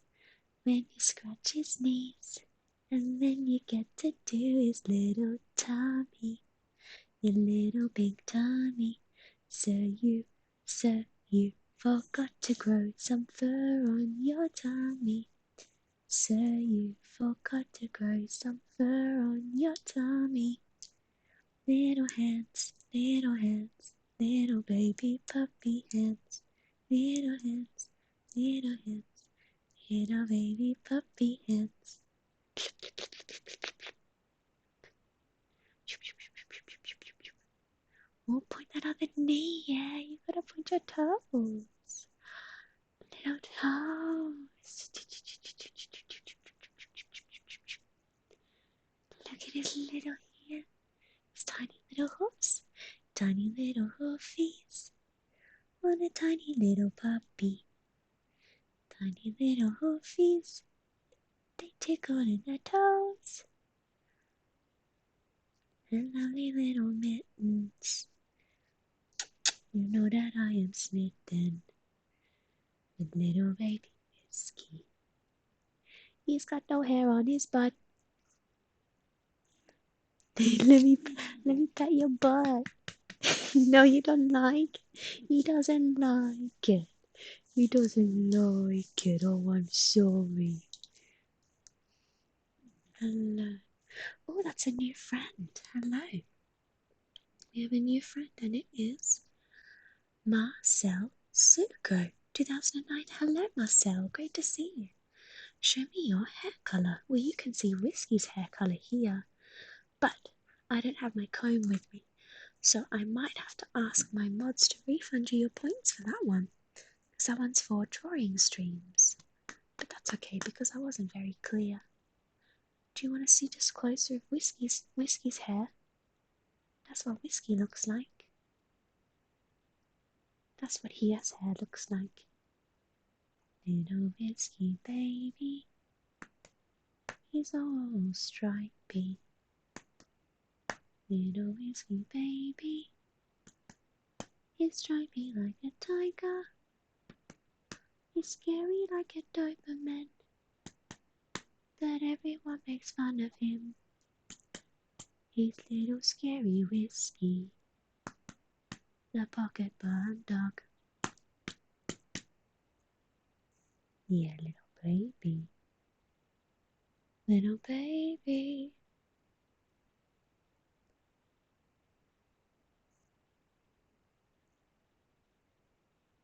[SPEAKER 1] when you scratch his knees. And then you get to do his little tummy, your little big tummy. So you forgot to grow some fur on your tummy. So you forgot to grow some fur on your tummy. Little hands, little hands, little baby puppy hands. Little hands, little hands, little baby puppy hands. Oh, point that other knee, yeah, you gotta point your toes. Little toes. Look at his little hands, his tiny little hoofs, tiny little hoofies. On a tiny little puppy, tiny little hoofies. They tickle in their toes. And lovely little mittens. You know that I am smitten with little baby Whiskey. He's got no hair on his butt. let me pat your butt. No, you don't like. He doesn't like it. He doesn't like it. Oh, I'm sorry. Hello. Oh, that's a new friend. Hello. We have a new friend, and it is Marcel Sugo, 2009. Hello, Marcel. Great to see you. Show me your hair colour. Well, you can see Whiskey's hair colour here, but I don't have my comb with me, so I might have to ask my mods to refund you your points for that one, because that one's for drawing streams. But that's okay, because I wasn't very clear. Do you want to see just closer of Whiskey's hair? That's what Whiskey looks like. That's what his hair looks like. Little Whiskey baby, he's all stripy. Little Whiskey baby, he's stripy like a tiger. He's scary like a Doberman, that everyone makes fun of him. He's little scary Whiskey, the pocket barn dog. Yeah, little baby. Little baby.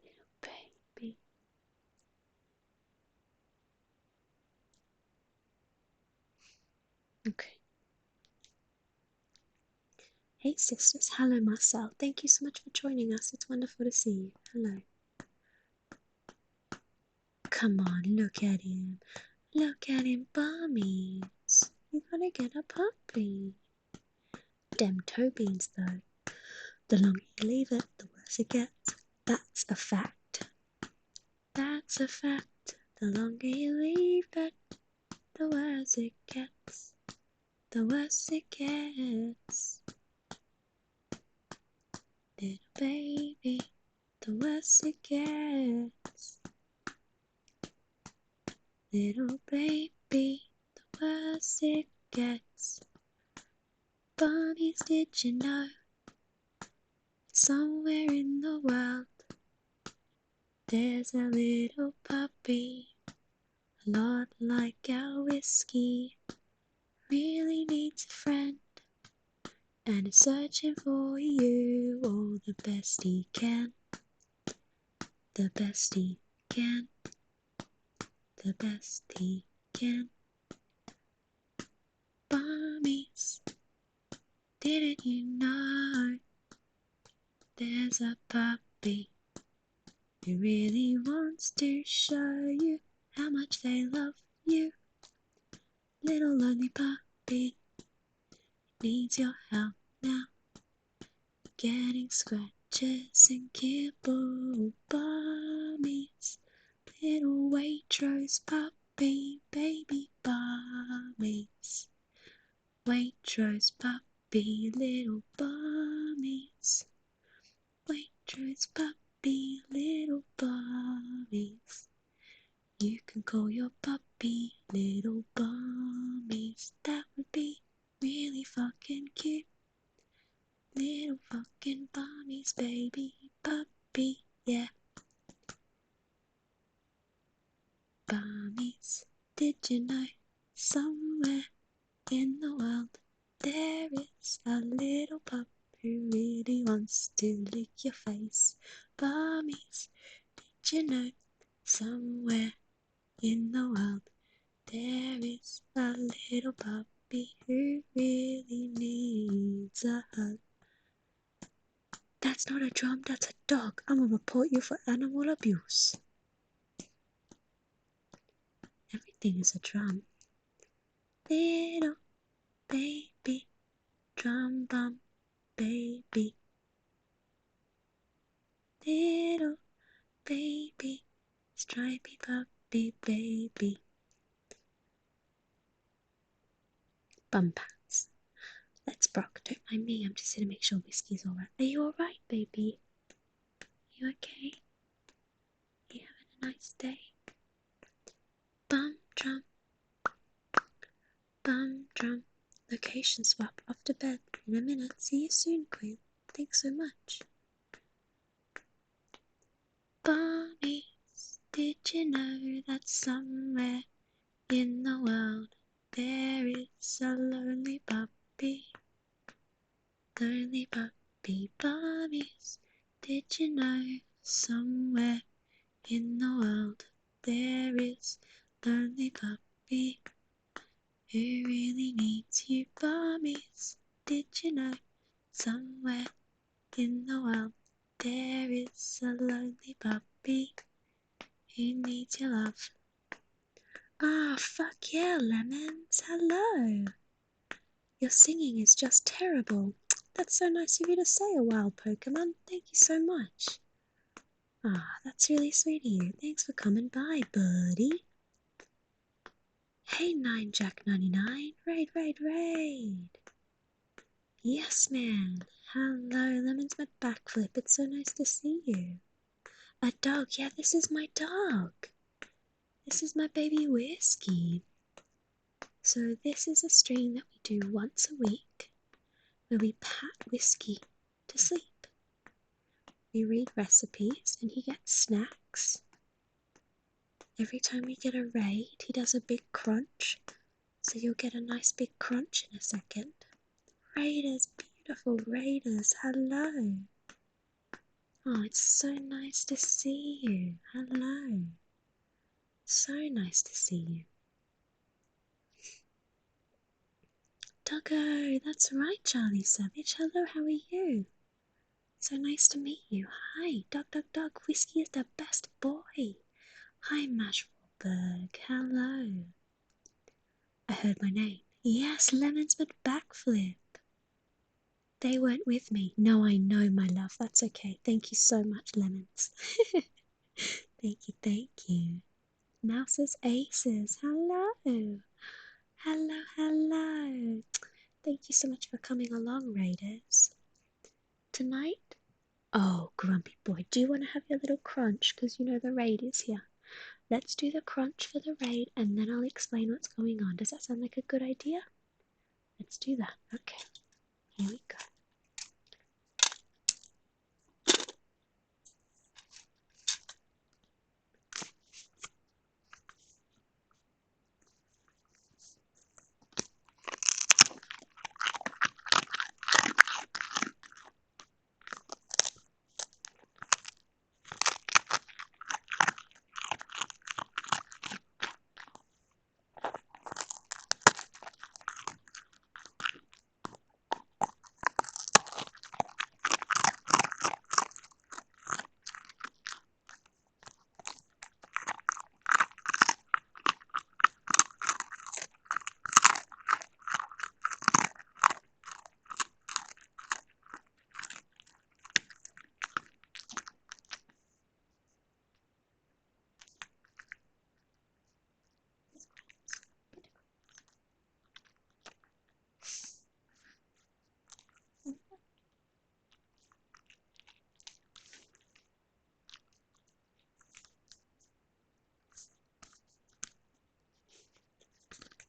[SPEAKER 1] Little baby. Okay. Hey sisters, hello Marcel. Thank you so much for joining us. It's wonderful to see you. Hello. Come on, look at him. Look at him, bummies. You gotta get a puppy. Dem toe beans though. The longer you leave it, the worse it gets. That's a fact. That's a fact. The longer you leave it, the worse it gets. The worse it gets. Little baby, the worse it gets. Little baby, the worse it gets. Bunnies, did you know? Somewhere in the world, there's a little puppy, a lot like our Whiskey. Really needs a friend, and is searching for you. Oh, the best he can. The best he can. The best he can. Bummies, didn't you know? There's a puppy who really wants to show you how much they love you. Little lonely puppy needs your help now. Getting scratches and kibble bummies. Little Waitrose puppy, baby bummies. Waitrose puppy, little bummies. Waitrose puppy, little bummies. You can call your puppy little bummies. That would be really fucking cute. Little fucking bummies, baby puppy, yeah. Bummies, did you know somewhere in the world there is a little pup who really wants to lick your face? Bummies, did you know somewhere in the world there is a little puppy who really needs a hug? That's not a drum, that's a dog. I'm gonna report you for animal abuse. Everything is a drum. Little baby, drum bum baby. Little baby, stripy puppy baby. Bum pats. Let's Brock, don't mind me. I'm just here to make sure Whiskey's alright. Are you alright, baby? Are you okay? Are you having a nice day? Bum drum, bum drum. Location swap, off to bed in a minute. See you soon, Queen. Thanks so much. Bunnies, did you know that somewhere in the world there is a lonely puppy? Lonely puppy bunnies, did you know somewhere in the world there is a lonely puppy who really needs you? Bunnies, did you know somewhere in the world there is a lonely puppy who needs your love? Ah, fuck yeah, Lemons. Hello. Your singing is just terrible. That's so nice of you to say, a wild Pokemon. Thank you so much. Ah, that's really sweet of you. Thanks for coming by, buddy. Hey, 9Jack99. Raid. Yes, man. Hello, Lemons with backflip. It's so nice to see you. A dog. Yeah, this is my dog. This is my baby Whiskey. So this is a stream that we do once a week where we pat Whiskey to sleep. We read recipes and he gets snacks. Every time we get a raid, he does a big crunch. So you'll get a nice big crunch in a second. Raiders, beautiful raiders, hello. Oh, it's so nice to see you. Hello. So nice to see you. Doggo, that's right, Charlie Savage. Hello, how are you? So nice to meet you. Hi, Dog. Whiskey is the best boy. Hi, Mashwellberg. Hello. I heard my name. Yes, Lemons with backflip. They weren't with me. No, I know, my love. That's okay. Thank you so much, Lemons. Thank you. Mouse's Aces. Hello. Hello. Thank you so much for coming along, Raiders. Tonight? Oh, grumpy boy, do you want to have your little crunch? Because you know the raid is here. Let's do the crunch for the raid and then I'll explain what's going on. Does that sound like a good idea? Let's do that. Okay, here we go.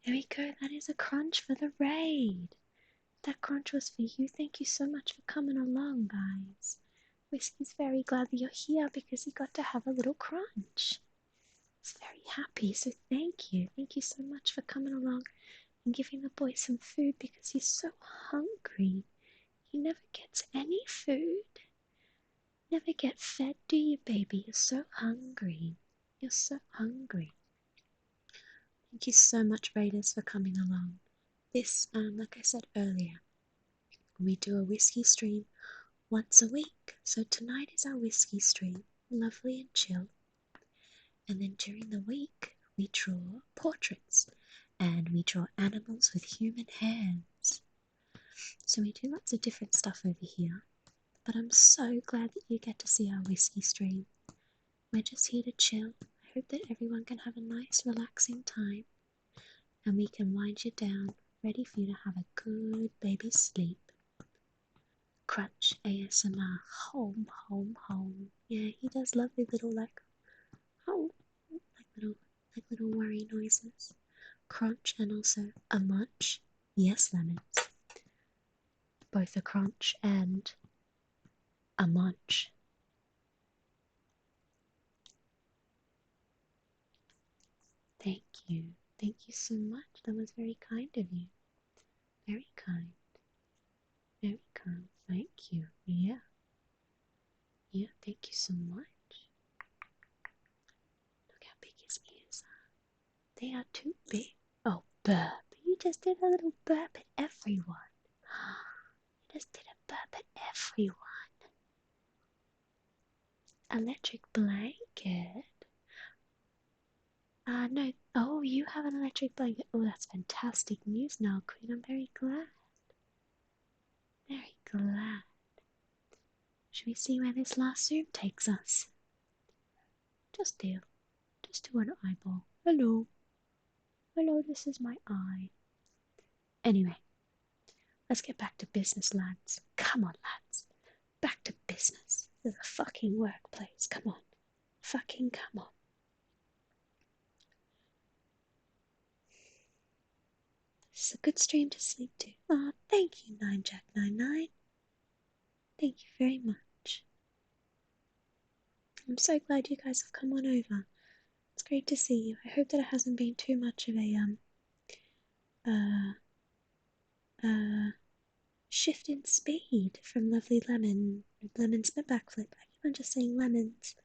[SPEAKER 1] There we go. That is a crunch for the raid. That crunch was for you. Thank you so much for coming along, guys. Whiskey's very glad that you're here because he got to have a little crunch. was very happy, so thank you. Thank you so much for coming along and giving the boy some food because he's so hungry. He never gets any food. Never get fed, do you, baby? You're so hungry. You're so hungry. Thank you so much, Raiders, for coming along. This, like I said earlier, we do a whiskey stream once a week. So tonight is our whiskey stream, lovely and chill. And then during the week, we draw portraits and we draw animals with human hands. So we do lots of different stuff over here. But I'm so glad that you get to see our whiskey stream. We're just here to chill. I hope that everyone can have a nice, relaxing time. And we can wind you down, ready for you to have a good baby sleep. Crunch ASMR. Home, home, home. Yeah, he does lovely little home, like little worry noises. Crunch and also a munch. Yes, lemons. Both a crunch and a munch. Thank you. Thank you so much. That was very kind of you. Very kind. Very kind. Thank you. Yeah. Yeah, thank you so much. Look how big his ears are. They are too big. Oh, burp. You just did a little burp at everyone. You just did a burp at everyone. Electric blanket. No. Oh, you have an electric blanket. Oh, that's fantastic news now, Queen. I'm very glad. Very glad. Should we see where this last zoom takes us? Just do an eyeball. Hello. Hello, this is my eye. Anyway, let's get back to business, lads. Come on, lads. Back to business. This is a fucking workplace. Come on. Fucking come on. This is a good stream to sleep to. Ah, thank you, 9Jack99. Thank you very much. I'm so glad you guys have come on over. It's great to see you. I hope that it hasn't been too much of a shift in speed from lovely lemons and a backflip. I keep on just saying lemons,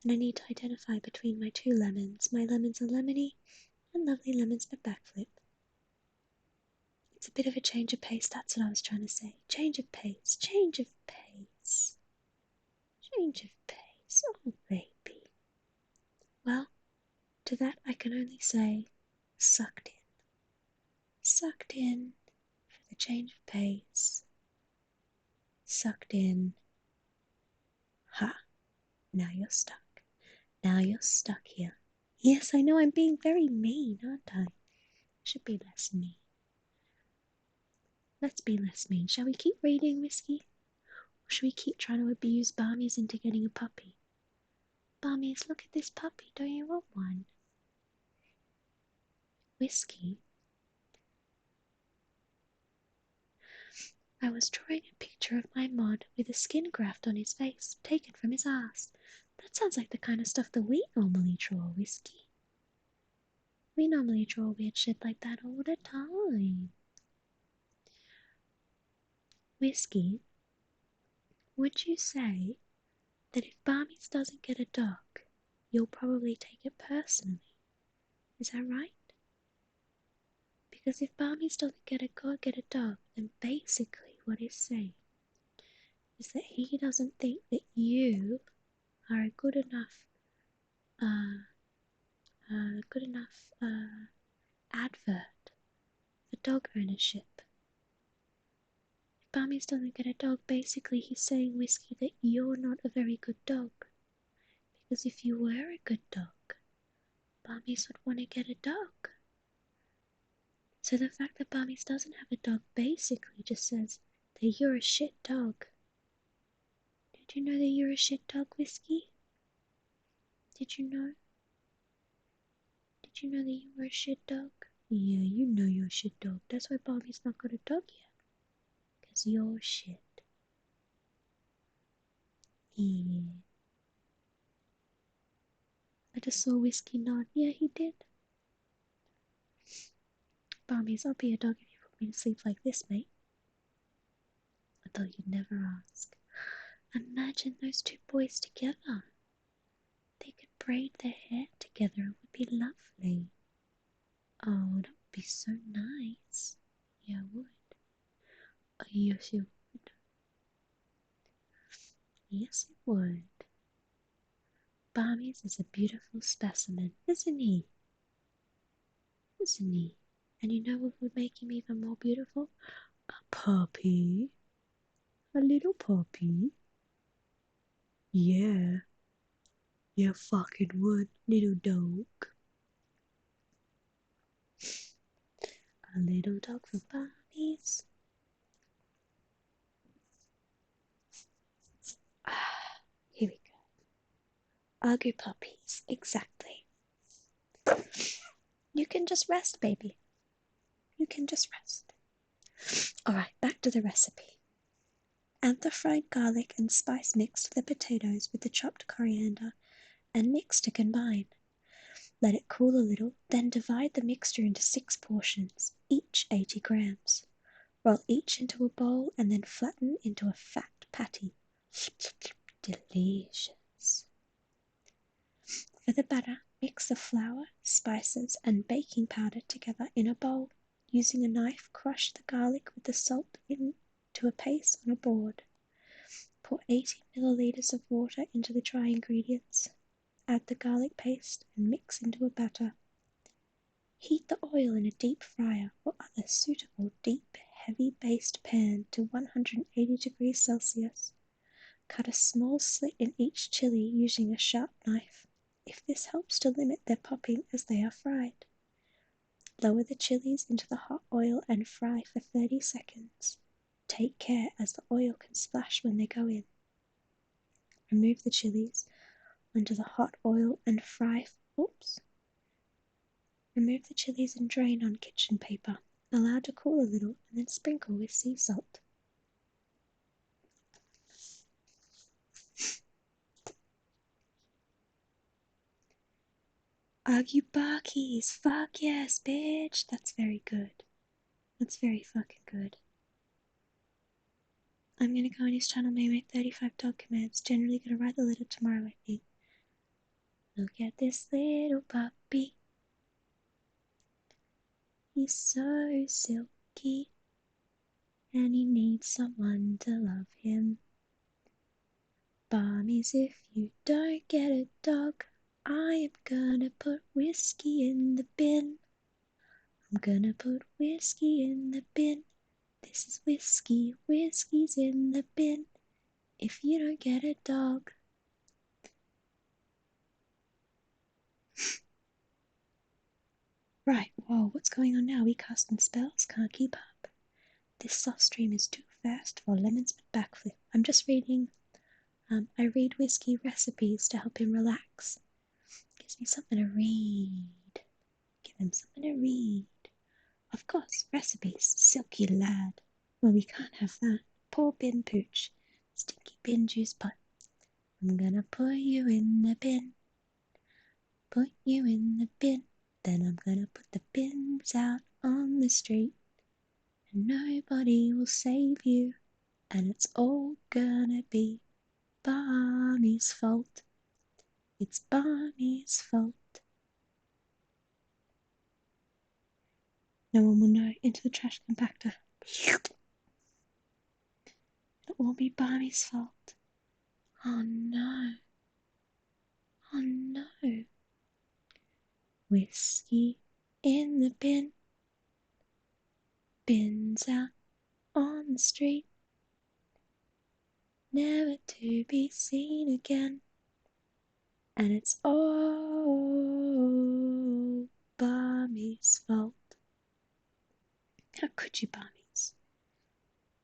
[SPEAKER 1] and I need to identify between my two lemons. My lemons are lemony, and lovely lemons and a backflip. It's a bit of a change of pace, that's what I was trying to say. Change of pace, change of pace, change of pace. Oh, baby. Well, to that I can only say, sucked in. Sucked in for the change of pace. Sucked in. Ha! Now you're stuck. Now you're stuck here. Yes, I know I'm being very mean, aren't I? Should be less mean. Let's be less mean. Shall we keep reading, Whiskey? Or should we keep trying to abuse Barmies into getting a puppy? Barmies, look at this puppy. Don't you want one? Whiskey? I was drawing a picture of my mod with a skin graft on his face, taken from his ass. That sounds like the kind of stuff that we normally draw, Whiskey. We normally draw weird shit like that all the time. Whiskey, would you say that if Barmies doesn't get a dog, you'll probably take it personally? Is that right? Because if Barmies doesn't get a dog, then basically what he's saying is that he doesn't think that you are a good enough advert for dog ownership. If Barmies doesn't get a dog, basically he's saying, Whiskey, that you're not a very good dog. Because if you were a good dog, Barmies would want to get a dog. So the fact that Barmies doesn't have a dog basically just says that you're a shit dog. Did you know that you're a shit dog, Whiskey? Did you know? Did you know that you were a shit dog? Yeah, you know you're a shit dog. That's why Barmies not got a dog yet. Because you're shit. Yeah. I just saw Whiskey nod. Yeah, he did. Barmies, I'll be a dog if you put me to sleep like this, mate. I thought you'd never ask. Imagine those two boys together. They could braid their hair together. It would be lovely. Oh, that would be so nice. Yeah, it would. Oh, yes, it would. Yes, it would. Barmies is a beautiful specimen, isn't he? Isn't he? And you know what would make him even more beautiful? A puppy. A little puppy. Yeah. You fucking would, little dog. A little dog for Barmies. Ah, here we go. Argu puppies, exactly. You can just rest, baby. You can just rest. Alright, back to the recipe. Add the fried garlic and spice mix to the potatoes with the chopped coriander and mix to combine. Let it cool a little, then divide the mixture into 6 portions, each 80 grams. Roll each into a bowl and then flatten into a fat patty. Delicious. For the batter, mix the flour, spices, and baking powder together in a bowl. Using a knife, crush the garlic with the salt into a paste on a board. Pour 80 milliliters of water into the dry ingredients. Add the garlic paste and mix into a batter. Heat the oil in a deep fryer or other suitable deep, heavy-based pan to 180 degrees Celsius. Cut a small slit in each chili using a sharp knife, if this helps to limit their popping as they are fried. Lower the chilies into the hot oil and fry for 30 seconds. Take care as the oil can splash when they go in. Remove the chilies onto the hot oil and fry. Remove the chilies and drain on kitchen paper. Allow to cool a little and then sprinkle with sea salt. Argue barkies, fuck yes, bitch. That's very good. That's very fucking good. I'm gonna go on his channel, maybe make 35 dog commands. Generally gonna write the letter tomorrow, I think. Look at this little puppy. He's so silky, and he needs someone to love him. Barmies, if you don't get a dog, I am gonna put whiskey in the bin. I'm gonna put whiskey in the bin. This is whiskey, whiskey's in the bin. If you don't get a dog. Right, whoa, what's going on now? We casting spells? Can't keep up. This soft stream is too fast for Lemon's backflip. I'm just reading. I read whiskey recipes to help him relax. Gives me something to read. Give him something to read. Of course, recipes, silky lad. Well, we can't have that. Poor bin pooch. Stinky bin juice pot. I'm gonna put you in the bin. Put you in the bin. Then I'm gonna put the bins out on the street. And nobody will save you. And it's all gonna be Barney's fault. It's Barney's fault. No one will know. Into the trash compactor. It will be Barney's fault. Oh no. Oh no. Whiskey in the bin. Bins out on the street. Never to be seen again. And it's all Barney's fault. How could you, Barmies?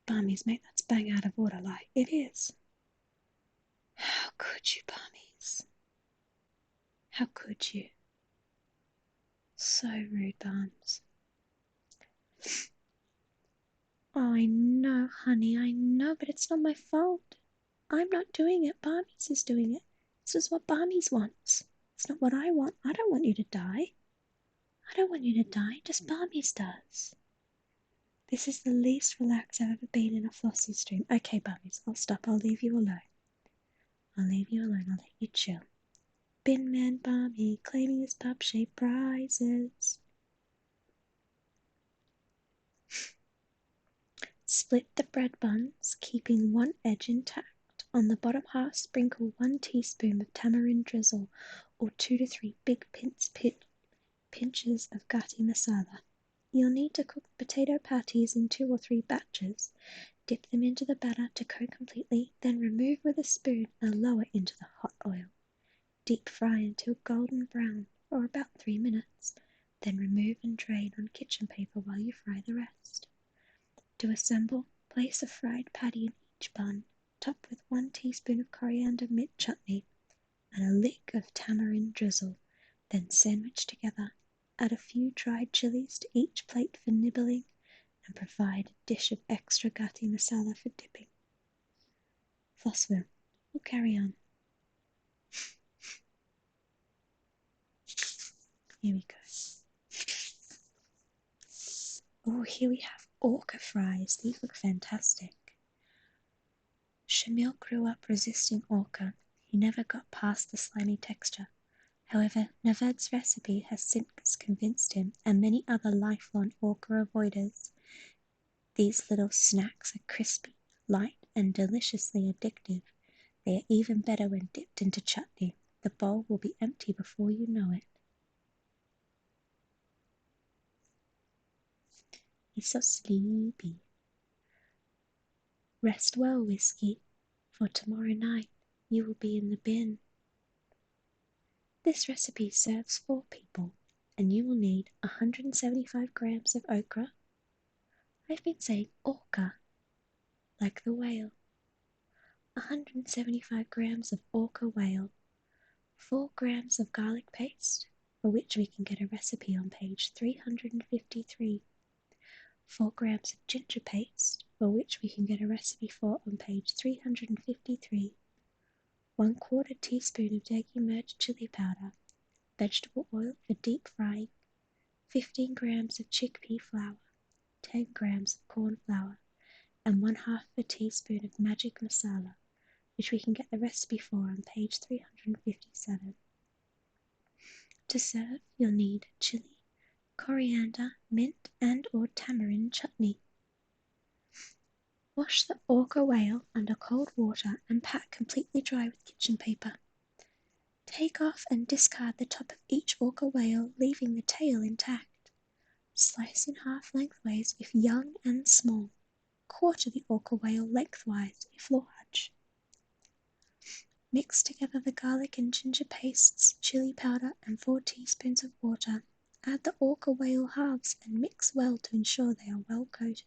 [SPEAKER 1] Barmies, mate, that's bang out of order, like it is. How could you, Barmies? How could you? So rude, Barnes. Oh, I know, honey, I know, but it's not my fault. I'm not doing it. Barmies is doing it. This is what Barmies wants. That's not what I want. I don't want you to die. I don't want you to die, just Barmies does. This is the least relaxed I've ever been in a Flossie stream. Okay, Barmies, I'll stop. I'll leave you alone. I'll leave you alone. I'll let you chill. Bin Man Barmy claiming his pub-shaped prizes. Split the bread buns, keeping one edge intact. On the bottom half, sprinkle 1 teaspoon of tamarind drizzle or 2 to 3 big pinches of gatti masala. You'll need to cook the potato patties in 2 or 3 batches. Dip them into the batter to coat completely, then remove with a spoon and lower into the hot oil. Deep fry until golden brown, or about 3 minutes. Then remove and drain on kitchen paper while you fry the rest. To assemble, place a fried patty in each bun, top with 1 teaspoon of coriander mint chutney and a lick of tamarind drizzle, then sandwich together. Add a few dried chilies to each plate for nibbling and provide a dish of extra gatti masala for dipping. Flossville, we'll carry on. Here we go. Oh, here we have orca fries. These look fantastic. Shamil grew up resisting orca. He never got past the slimy texture. However, Naved's recipe has since convinced him and many other lifelong orca avoiders. These little snacks are crispy, light, and deliciously addictive. They are even better when dipped into chutney. The bowl will be empty before you know it. He's so sleepy. Rest well, Whiskey, for tomorrow night you will be in the bin. This recipe serves 4 people, and you will need 175 grams of okra. I've been saying orca, like the whale. 175 grams of orca whale, 4 grams of garlic paste, for which we can get a recipe on page 353. 4 grams of ginger paste, for which we can get a recipe for on page 353. 1/4 teaspoon of degi merged chili powder, vegetable oil for deep frying, 15 grams of chickpea flour, 10 grams of corn flour, and 1/2 a teaspoon of magic masala, which we can get the recipe for on page 357. To serve, you'll need chili, coriander, mint, and or tamarind chutney. Wash the orca whale under cold water and pat completely dry with kitchen paper. Take off and discard the top of each orca whale, leaving the tail intact. Slice in half lengthways if young and small. Quarter the orca whale lengthwise if large. Mix together the garlic and ginger pastes, chili powder, and 4 teaspoons of water. Add the orca whale halves and mix well to ensure they are well coated.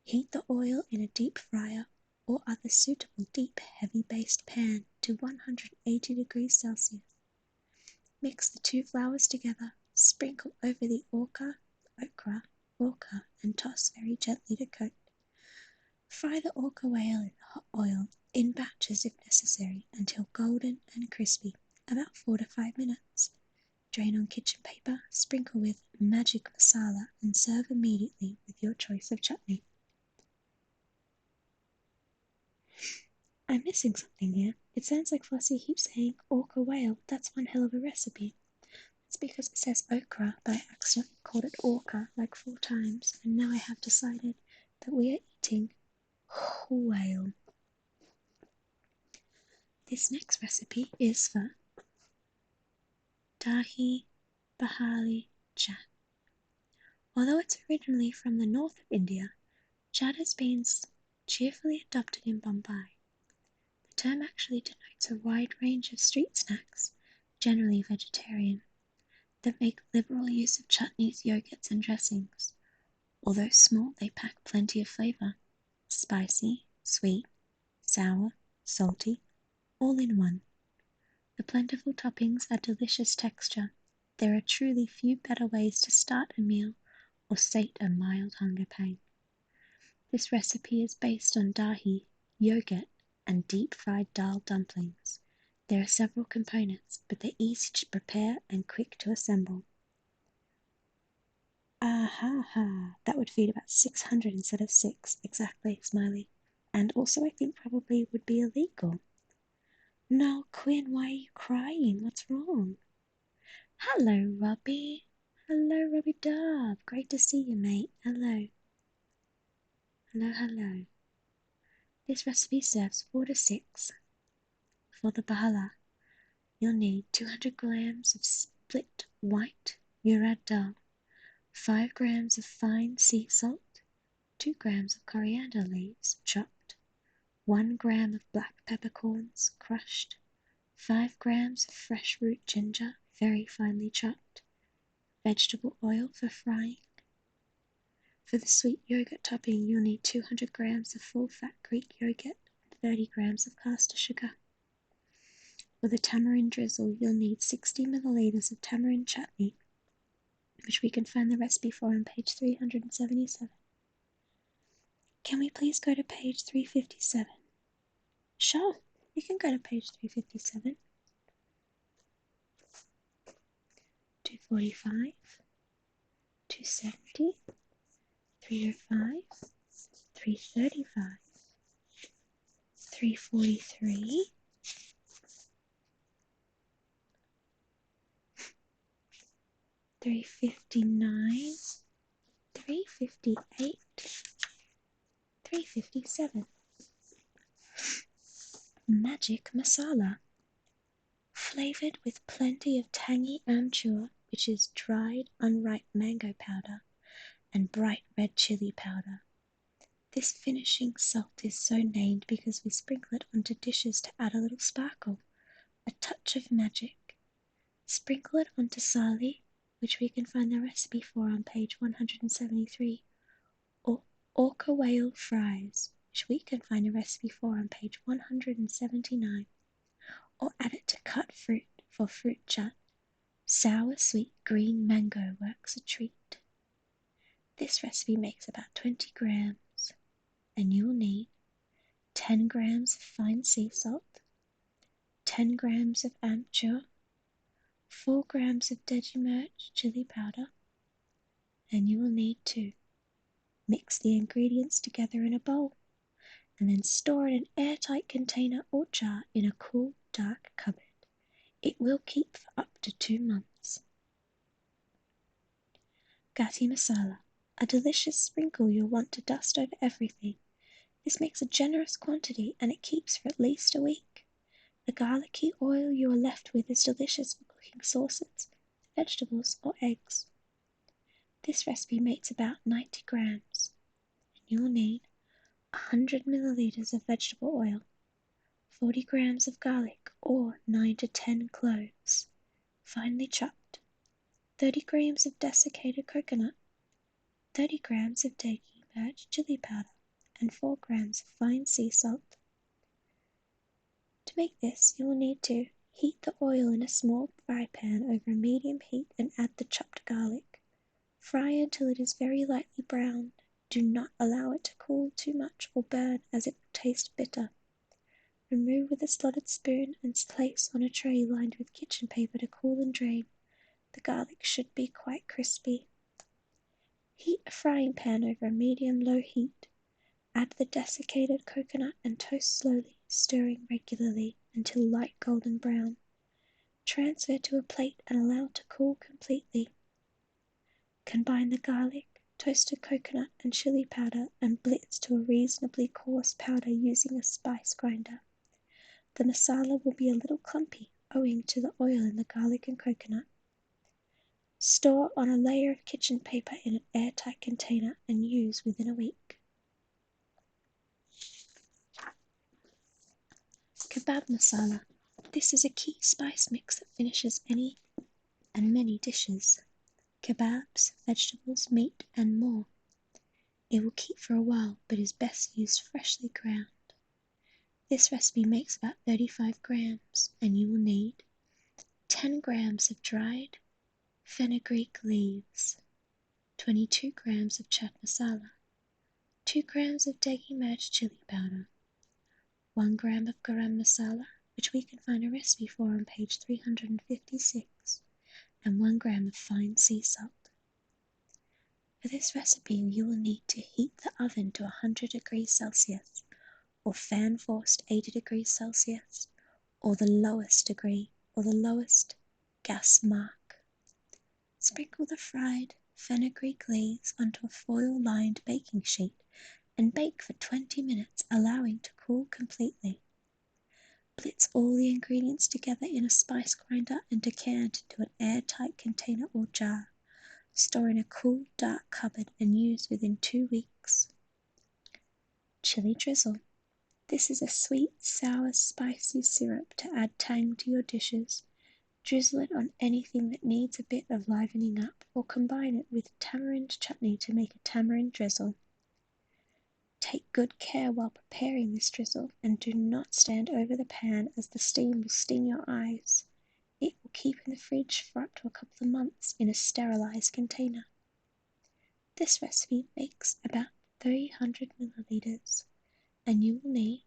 [SPEAKER 1] Heat the oil in a deep fryer or other suitable deep heavy-based pan to 180 degrees Celsius. Mix the 2 flours together, sprinkle over the okra, and toss very gently to coat. Fry the orca whale in hot oil, in batches if necessary, until golden and crispy, about 4 to 5 minutes. Drain on kitchen paper, sprinkle with magic masala, and serve immediately with your choice of chutney. I'm missing something here. It sounds like Flossie keeps saying orca whale. That's one hell of a recipe. It's because it says okra, but I accidentally called it orca like 4 times, and now I have decided that we are eating whale. This next recipe is for dahi bahali chat. Although it's originally from the north of India, chat has been cheerfully adopted in Bombay. The term actually denotes a wide range of street snacks, generally vegetarian, that make liberal use of chutneys, yogurts, and dressings. Although small, they pack plenty of flavor. Spicy, sweet, sour, salty, all in one. The plentiful toppings add delicious texture. There are truly few better ways to start a meal or sate a mild hunger pang. This recipe is based on dahi, yogurt, and deep-fried dal dumplings. There are several components, but they're easy to prepare and quick to assemble. Ha! That would feed about 600 instead of 6, exactly, Smiley. And also I think probably would be illegal. No, Quinn, why are you crying? What's wrong? Hello, Robbie. Hello, Robbie Dove. Great to see you, mate. Hello. Hello. This recipe serves 4 to 6. For the bahala, you'll need 200 grams of split white urad dal, 5 grams of fine sea salt, 2 grams of coriander leaves chopped, 1 gram of black peppercorns crushed, 5 grams of fresh root ginger very finely chopped, vegetable oil for frying. For the sweet yogurt topping, you'll need 200 grams of full-fat Greek yogurt and 30 grams of caster sugar. For the tamarind drizzle, you'll need 60 milliliters of tamarind chutney, which we can find the recipe for on page 377. Can we please go to page 357? Sure, we can go to page 357. 245, 270, 305, 335, 343, 359, 358, 357. Magic masala. Flavored with plenty of tangy amchur, which is dried unripe mango powder, and bright red chili powder. This finishing salt is so named because we sprinkle it onto dishes to add a little sparkle, a touch of magic. Sprinkle it onto sali, which we can find the recipe for on page 173, or orca whale fries, which we can find a recipe for on page 179, or add it to cut fruit for fruit chat. Sour sweet green mango works a treat. This recipe makes about 20 grams, and you will need 10 grams of fine sea salt, 10 grams of amchur, 4 grams of dejimerch chili powder, and you will need to mix the ingredients together in a bowl, and then store in an airtight container or jar in a cool, dark cupboard. It will keep for up to 2 months. Gati masala, a delicious sprinkle you'll want to dust over everything. This makes a generous quantity and it keeps for at least a week. The garlicky oil you are left with is delicious for cooking sauces, vegetables, or eggs. This recipe makes about 90 grams, and you will need 100 milliliters of vegetable oil, 40 grams of garlic or 9 to 10 cloves, finely chopped, 30 grams of desiccated coconut, 30 grams of degi merch chili powder, and 4 grams of fine sea salt. To make this, you will need to heat the oil in a small fry pan over a medium heat and add the chopped garlic. Fry until it is very lightly browned. Do not allow it to cool too much or burn, as it will taste bitter. Remove with a slotted spoon and place on a tray lined with kitchen paper to cool and drain. The garlic should be quite crispy. Heat a frying pan over a medium-low heat. Add the desiccated coconut and toast slowly, stirring regularly until light golden brown. Transfer to a plate and allow to cool completely. Combine the garlic, toasted coconut and chili powder and blitz to a reasonably coarse powder using a spice grinder. The masala will be a little clumpy owing to the oil in the garlic and coconut. Store on a layer of kitchen paper in an airtight container and use within a week. Kebab masala. This is a key spice mix that finishes any and many dishes. Kebabs, vegetables, meat, and more. It will keep for a while, but is best used freshly ground. This recipe makes about 35 grams, and you will need 10 grams of dried fenugreek leaves, 22 grams of chaat masala, 2 grams of degi merch chili powder, 1 gram of garam masala, which we can find a recipe for on page 356, and 1 gram of fine sea salt. For this recipe, you will need to heat the oven to 100 degrees Celsius, or fan-forced 80 degrees Celsius, or the lowest gas mark. Sprinkle the fried fenugreek leaves onto a foil-lined baking sheet and bake for 20 minutes, allowing to cool completely. Blitz all the ingredients together in a spice grinder and decant into an airtight container or jar. Store in a cool, dark cupboard and use within 2 weeks. Chili drizzle. This is a sweet, sour, spicy syrup to add tang to your dishes. Drizzle it on anything that needs a bit of livening up, or combine it with tamarind chutney to make a tamarind drizzle. Take good care while preparing this drizzle and do not stand over the pan, as the steam will sting your eyes. It will keep in the fridge for up to a couple of months in a sterilized container. This recipe makes about 300 milliliters, and you will need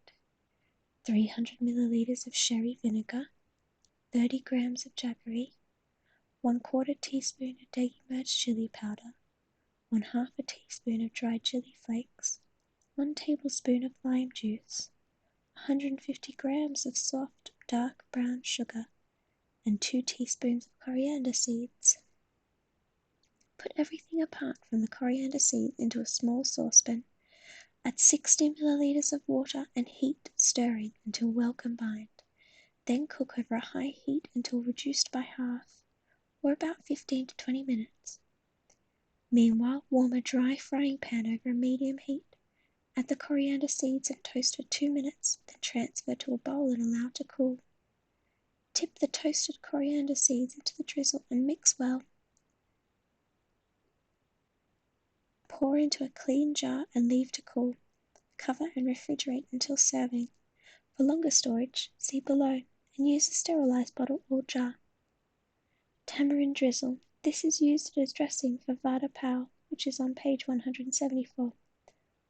[SPEAKER 1] 300 milliliters of sherry vinegar, 30 grams of jaggery, 1/4 teaspoon of degi-merged chili powder, 1/2 teaspoon of dried chili flakes, 1 tablespoon of lime juice, 150 grams of soft dark brown sugar, and 2 teaspoons of coriander seeds. Put everything apart from the coriander seeds into a small saucepan. Add 60 milliliters of water and heat, stirring until well combined. Then cook over a high heat until reduced by half, or about 15 to 20 minutes. Meanwhile, warm a dry frying pan over a medium heat. Add the coriander seeds and toast for 2 minutes, then transfer to a bowl and allow to cool. Tip the toasted coriander seeds into the drizzle and mix well. Pour into a clean jar and leave to cool. Cover and refrigerate until serving. For longer storage, see below, and use a sterilized bottle or jar. Tamarind drizzle. This is used as dressing for vada pav, which is on page 174.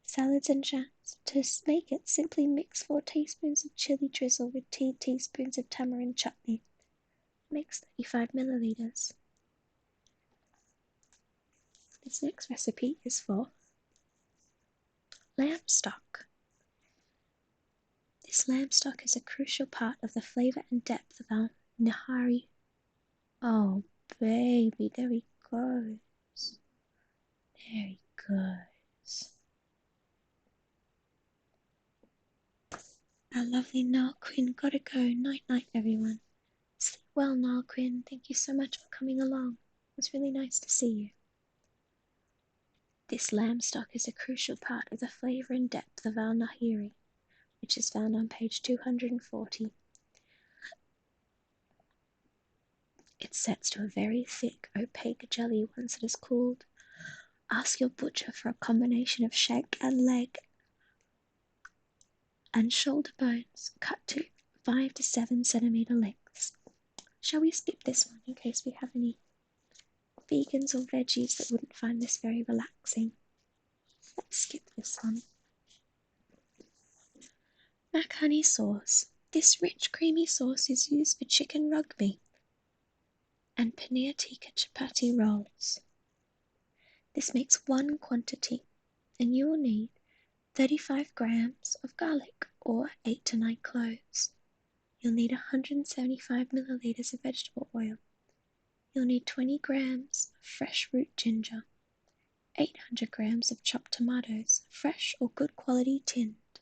[SPEAKER 1] Salads and jams. To make it, simply mix 4 teaspoons of chili drizzle with 2 teaspoons of tamarind chutney. Mix 35 milliliters. This next recipe is for lamb stock. This lamb stock is a crucial part of the flavour and depth of our nihari. Oh, baby, there he goes. There he goes. Our lovely Niall Quinn gotta go. Night-night, everyone. Sleep well, Niall Quinn. Thank you so much for coming along. It was really nice to see you. This lamb stock is a crucial part of the flavour and depth of our nahiri, which is found on page 240. It sets to a very thick, opaque jelly once it is cooled. Ask your butcher for a combination of shank and leg and shoulder bones cut to 5 to 7 centimeter lengths. Shall we skip this one in case we have any vegans or veggies that wouldn't find this very relaxing? Let's skip this one. Makhani sauce. This rich creamy sauce is used for chicken rugby and paneer tikka chapati rolls. This makes 1 quantity, and you will need 35 grams of garlic or 8 to 9 cloves. You'll need 175 milliliters of vegetable oil. You'll need 20 grams of fresh root ginger, 800 grams of chopped tomatoes, fresh or good quality tinned,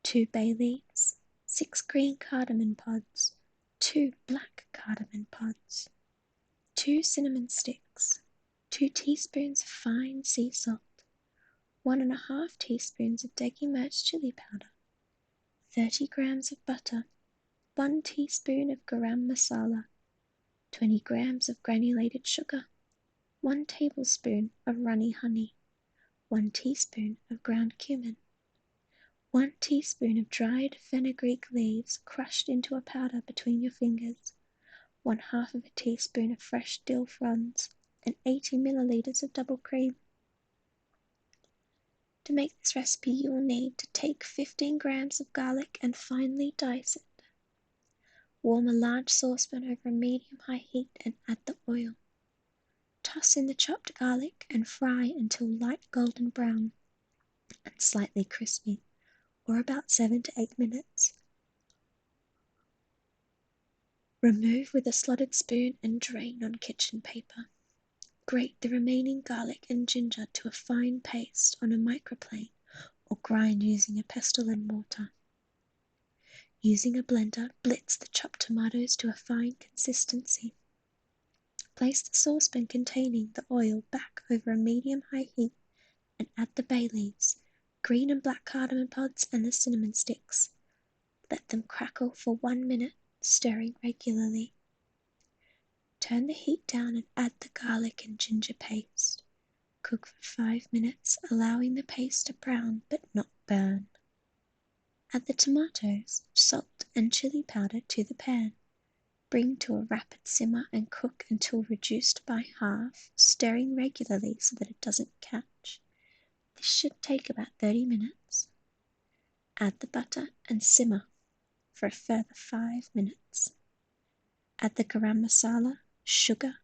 [SPEAKER 1] 2 bay leaves, 6 green cardamom pods, 2 black cardamom pods, 2 cinnamon sticks, 2 teaspoons of fine sea salt, 1.5 teaspoons of degi-merged chili powder, 30 grams of butter, 1 teaspoon of garam masala, 20 grams of granulated sugar, 1 tablespoon of runny honey, 1 teaspoon of ground cumin, 1 teaspoon of dried fenugreek leaves crushed into a powder between your fingers, 1/2 of a teaspoon of fresh dill fronds, and 80 milliliters of double cream. To make this recipe, you will need to take 15 grams of garlic and finely dice it. Warm a large saucepan over a medium-high heat and add the oil. Toss in the chopped garlic and fry until light golden brown and slightly crispy, or about 7 to 8 minutes. Remove with a slotted spoon and drain on kitchen paper. Grate the remaining garlic and ginger to a fine paste on a microplane or grind using a pestle and mortar. Using a blender, blitz the chopped tomatoes to a fine consistency. Place the saucepan containing the oil back over a medium-high heat and add the bay leaves, green and black cardamom pods, and the cinnamon sticks. Let them crackle for 1 minute, stirring regularly. Turn the heat down and add the garlic and ginger paste. Cook for 5 minutes, allowing the paste to brown but not burn. Add the tomatoes, salt, and chili powder to the pan. Bring to a rapid simmer and cook until reduced by half, stirring regularly so that it doesn't catch. This should take about 30 minutes. Add the butter and simmer for a further 5 minutes. Add the garam masala, sugar,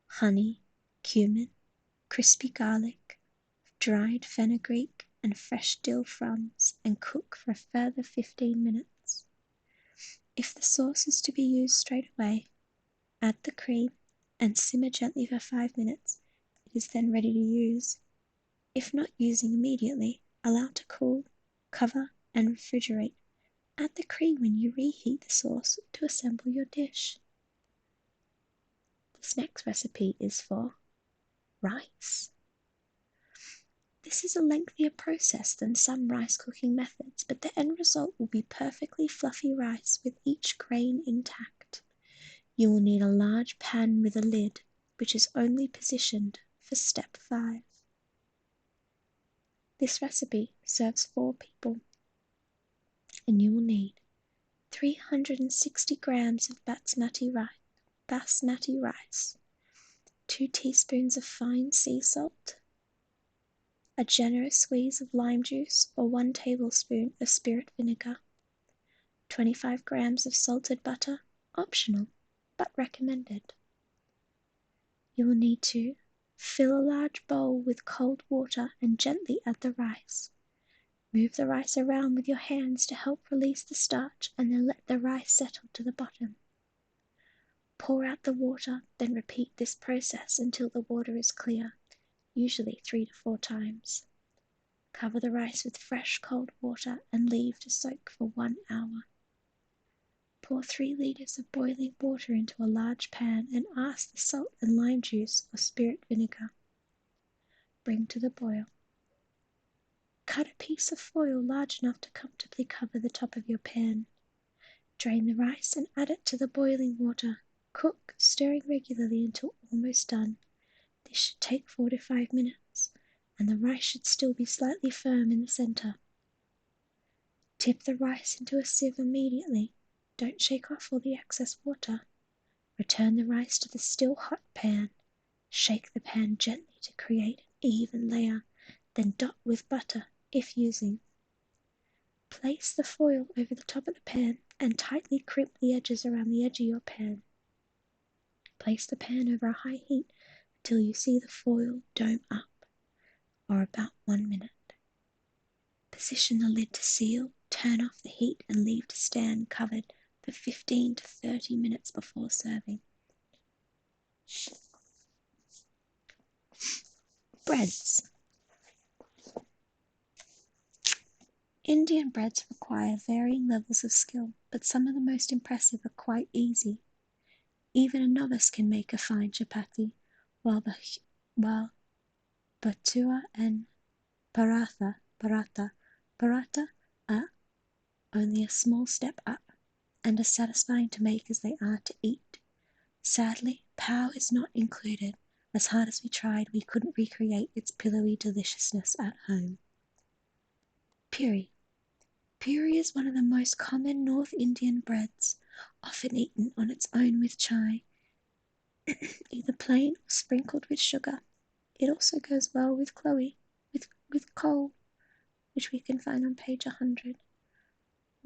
[SPEAKER 1] honey, cumin, crispy garlic, dried fenugreek, and fresh dill fronds, and cook for a further 15 minutes. If the sauce is to be used straight away, add the cream and simmer gently for 5 minutes. It is then ready to use. If not using immediately, allow to cool, cover, and refrigerate. Add the cream when you reheat the sauce to assemble your dish. This next recipe is for rice. This is a lengthier process than some rice cooking methods, but the end result will be perfectly fluffy rice with each grain intact. You will need a large pan with a lid, which is only positioned for step 5. This recipe serves 4 people, and you will need 360 grams of basmati rice, 2 teaspoons of fine sea salt, a generous squeeze of lime juice or 1 tablespoon of spirit vinegar, 25 grams of salted butter, optional, but recommended. You will need to fill a large bowl with cold water and gently add the rice. Move the rice around with your hands to help release the starch and then let the rice settle to the bottom. Pour out the water, then repeat this process until the water is clear, usually 3 to 4 times. Cover the rice with fresh cold water and leave to soak for 1 hour. Pour 3 liters of boiling water into a large pan and add the salt and lime juice or spirit vinegar. Bring to the boil. Cut a piece of foil large enough to comfortably cover the top of your pan. Drain the rice and add it to the boiling water. Cook, stirring regularly until almost done. This should take 4 to 5 minutes, and the rice should still be slightly firm in the center. Tip the rice into a sieve immediately. Don't shake off all the excess water. Return the rice to the still hot pan. Shake the pan gently to create an even layer, then dot with butter if using. Place the foil over the top of the pan and tightly crimp the edges around the edge of your pan. Place the pan over a high heat until you see the foil dome up, or about 1 minute. Position the lid to seal, turn off the heat and leave to stand covered for 15 to 30 minutes before serving. Breads. Indian breads require varying levels of skill, but some of the most impressive are quite easy. Even a novice can make a fine chapati, while bhatua and paratha are only a small step up, and as satisfying to make as they are to eat. Sadly, pao is not included. As hard as we tried, we couldn't recreate its pillowy deliciousness at home. Puri. Puri is one of the most common North Indian breads, often eaten on its own with chai, either plain or sprinkled with sugar. It also goes well with kol, which we can find on page 100,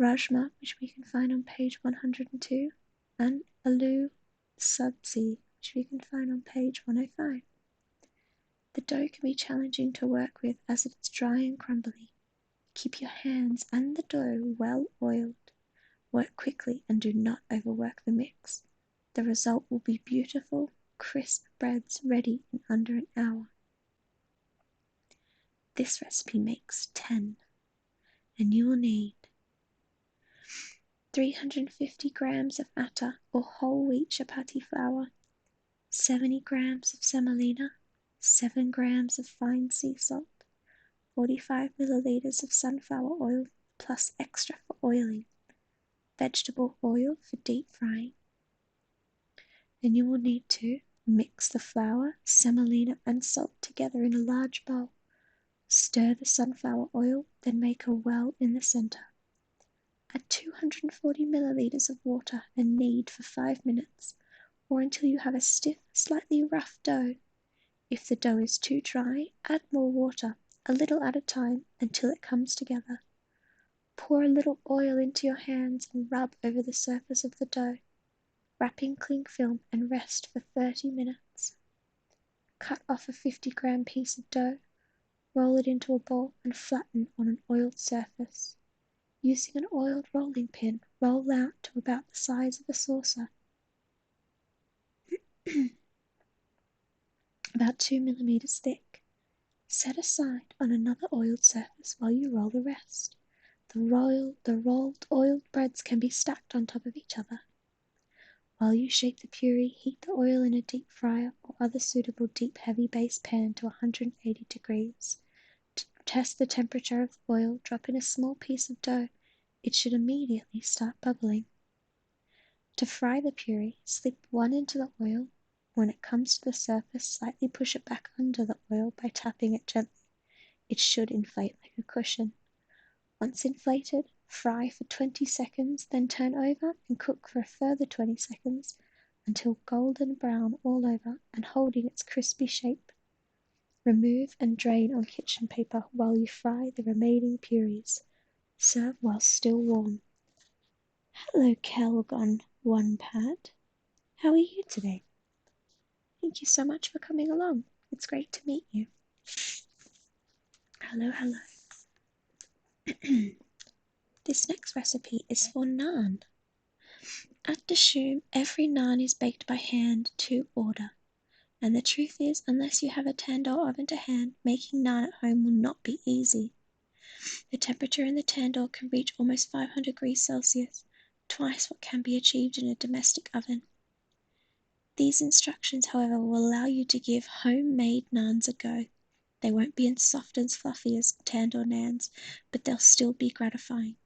[SPEAKER 1] rajma, which we can find on page 102, and aloo sudsy, which you can find on page 105. The dough can be challenging to work with as it is dry and crumbly. Keep your hands and the dough well oiled. Work quickly and do not overwork the mix. The result will be beautiful, crisp breads ready in under an hour. This recipe makes 10, and you will need 350 grams of atta or whole wheat chapati flour, 70 grams of semolina, 7 grams of fine sea salt, 45 milliliters of sunflower oil plus extra for oiling, vegetable oil for deep frying. Then you will need to mix the flour, semolina and salt together in a large bowl. Stir the sunflower oil, then make a well in the center. Add 240 milliliters of water and knead for 5 minutes or until you have a stiff, slightly rough dough. If the dough is too dry, add more water, a little at a time, until it comes together. Pour a little oil into your hands and rub over the surface of the dough. Wrap in cling film and rest for 30 minutes. Cut off a 50-gram piece of dough, roll it into a ball and flatten on an oiled surface. Using an oiled rolling pin, roll out to about the size of a saucer, about 2 millimeters thick. Set aside on another oiled surface while you roll the rest. The rolled oiled breads can be stacked on top of each other. While you shake the puree, heat the oil in a deep fryer or other suitable deep heavy base pan to 180 degrees. To test the temperature of the oil, drop in a small piece of dough. It should immediately start bubbling. To fry the puree, slip one into the oil. When it comes to the surface, slightly push it back under the oil by tapping it gently. It should inflate like a cushion. Once inflated, fry for 20 seconds, then turn over and cook for a further 20 seconds until golden brown all over and holding its crispy shape. Remove and drain on kitchen paper while you fry the remaining purees. Serve while still warm. Hello, Kelgon One Pad. How are you today? Thank you so much for coming along. It's great to meet you. Hello, hello. This next recipe is for naan. At Dishoom, every naan is baked by hand to order. And the truth is, unless you have a tandoor oven to hand, making naan at home will not be easy. The temperature in the tandoor can reach almost 500 degrees Celsius, twice what can be achieved in a domestic oven. These instructions, however, will allow you to give homemade naans a go. They won't be as soft and fluffy as tandoor naans, but they'll still be gratifying.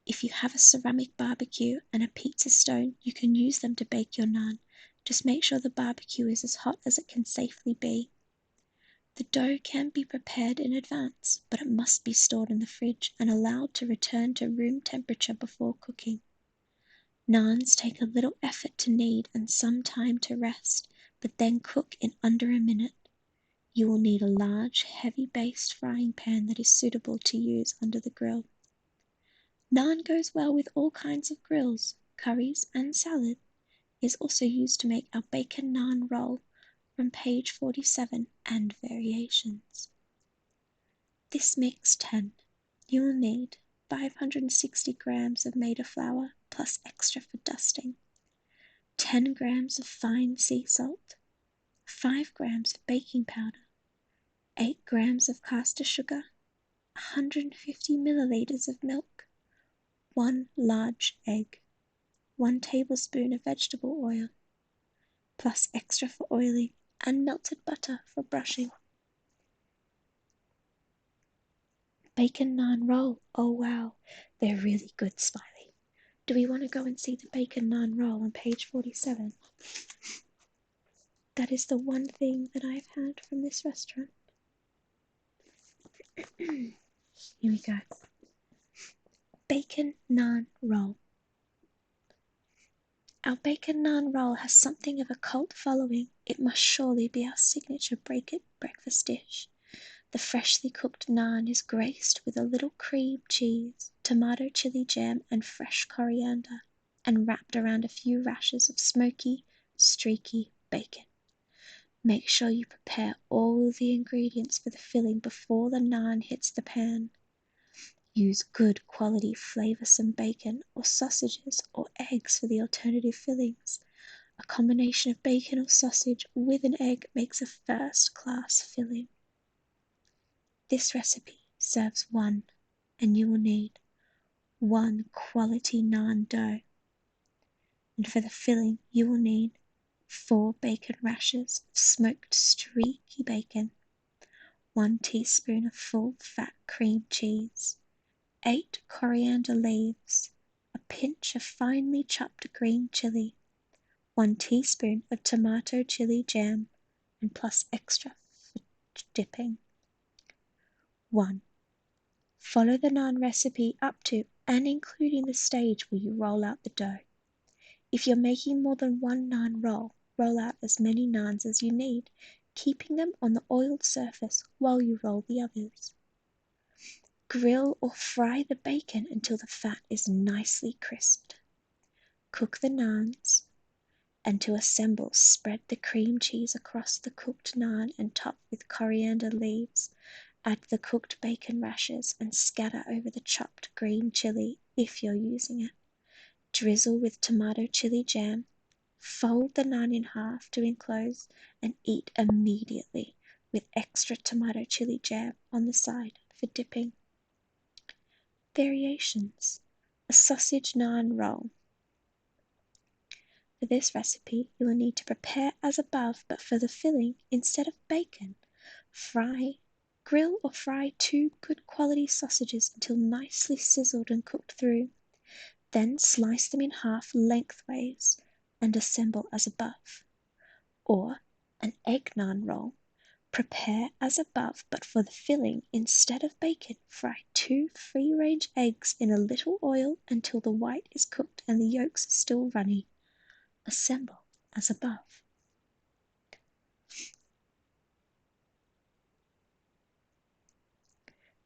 [SPEAKER 1] If you have a ceramic barbecue and a pizza stone, you can use them to bake your naan. Just make sure the barbecue is as hot as it can safely be. The dough can be prepared in advance, but it must be stored in the fridge and allowed to return to room temperature before cooking. Naans take a little effort to knead and some time to rest, but then cook in under a minute. You will need a large, heavy-based frying pan that is suitable to use under the grill. Naan goes well with all kinds of grills, curries and salad. It is also used to make our bacon naan roll from page 47 and variations. This makes 10. You will need 560 grams of maida flour plus extra for dusting, 10 grams of fine sea salt, 5 grams of baking powder, 8 grams of caster sugar, 150 milliliters of milk, 1 large egg, 1 tablespoon of vegetable oil, plus extra for oiling, and melted butter for brushing. Bacon naan roll. Oh wow, they're really good, Smiley. Do we want to go and see the bacon naan roll on page 47? That is the one thing that I've had from this restaurant. Here we go. Bacon naan roll. Our bacon naan roll has something of a cult following. It must surely be our signature breakfast dish. The freshly cooked naan is graced with a little cream cheese, tomato chili jam, and fresh coriander. and wrapped around a few rashers of smoky, streaky bacon. Make sure you prepare all the ingredients for the filling before the naan hits the pan. Use good quality flavoursome bacon or sausages or eggs for the alternative fillings. A combination of bacon or sausage with an egg makes a first-class filling. This recipe serves one, and you will need 1 quality naan dough. And for the filling, you will need 4 bacon rashers of smoked streaky bacon, 1 teaspoon of full fat cream cheese, 8 coriander leaves, a pinch of finely chopped green chili, 1 teaspoon of tomato chili jam, and plus extra for dipping. 1. Follow the naan recipe up to and including the stage where you roll out the dough. If you're making more than 1 naan roll out as many naans as you need, keeping them on the oiled surface while you roll the others. Grill or fry the bacon until the fat is nicely crisped. Cook the naans, and to assemble, spread the cream cheese across the cooked naan and top with coriander leaves. Add the cooked bacon rashers and scatter over the chopped green chili if you're using it. Drizzle with tomato chili jam. Fold the naan in half to enclose and eat immediately with extra tomato chili jam on the side for dipping. Variations. A sausage naan roll. For this recipe, you will need to prepare as above, but for the filling, instead of bacon, grill or fry 2 good quality sausages until nicely sizzled and cooked through. Then slice them in half lengthways and assemble as above. Or an egg naan roll. Prepare as above, but for the filling, instead of bacon, fry 2 free-range eggs in a little oil until the white is cooked and the yolks are still runny. Assemble as above.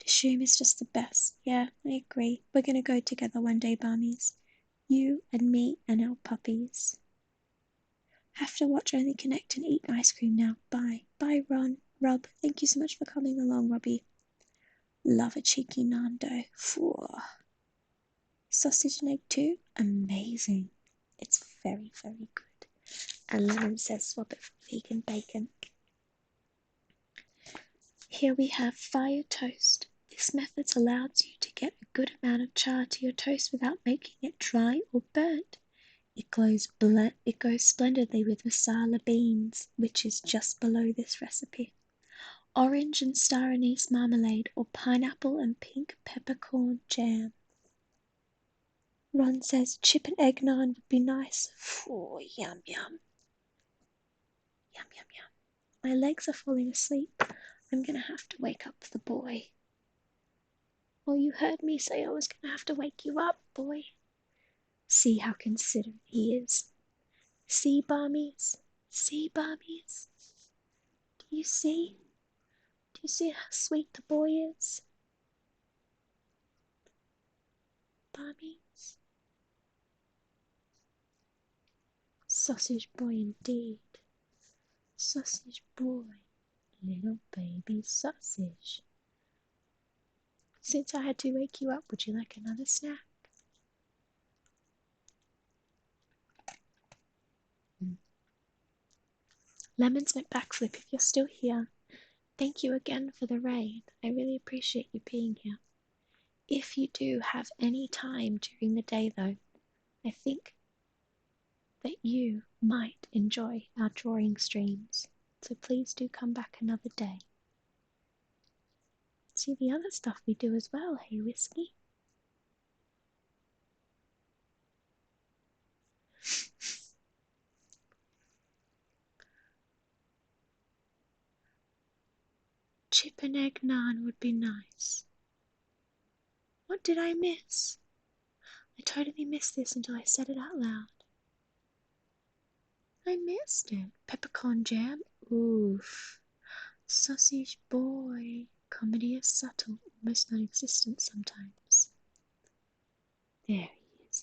[SPEAKER 1] Dishoom is just the best. Yeah, I agree. We're going to go together one day, Barmies. You and me and our puppies. Have to watch Only Connect and eat ice cream now. Bye. Bye, Ron. Rob, thank you so much for coming along, Robbie. Love a cheeky nando. Sausage and egg too? Amazing. It's very, very good. And Lemon says swap it for vegan bacon. Here we have fire toast. This method allows you to get a good amount of char to your toast without making it dry or burnt. It goes splendidly with masala beans, which is just below this recipe. Orange and star anise marmalade or pineapple and pink peppercorn jam. Ron says chip and egg naan would be nice. Oh, yum, yum. Yum, yum, yum. My legs are falling asleep. I'm going to have to wake up the boy. Oh, you heard me say I was going to have to wake you up, boy. See how considerate he is. See, Barmies? See, Barmies? Do you see? Do you see how sweet the boy is? Barmies? Sausage boy indeed. Sausage boy. Little baby sausage. Since I had to wake you up, would you like another snack? Lemons went backflip if you're still here. Thank you again for the raid. I really appreciate you being here. If you do have any time during the day, though, I think that you might enjoy our drawing streams. So please do come back another day. See the other stuff we do as well, hey Whiskey? Chip and egg naan would be nice. What did I miss? I totally missed this until I said it out loud. I missed it. Peppercorn jam? Oof. Sausage boy. Comedy is subtle, almost non-existent sometimes. There he is.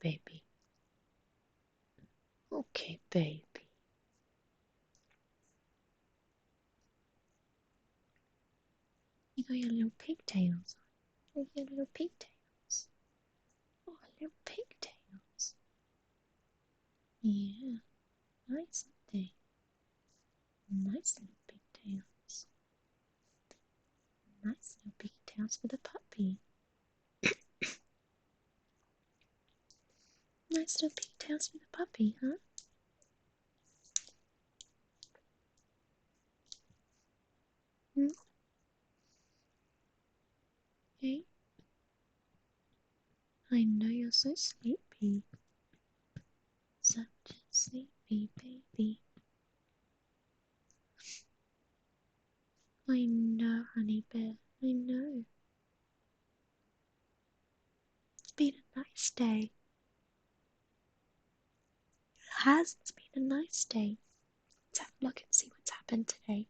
[SPEAKER 1] baby. Okay, baby. You got your little pigtails on. Your little pigtails. Oh, little pigtails. Yeah, nice, aren't they? Nice little pigtails. Nice little pigtails for the puppy. Nice little pigtails for the puppy, huh? Hmm? Hey, I know you're so sleepy. Such a sleepy baby. I know, honey bear. I know. It's been a nice day. It has. It's been a nice day. Let's have a look and see what's happened today.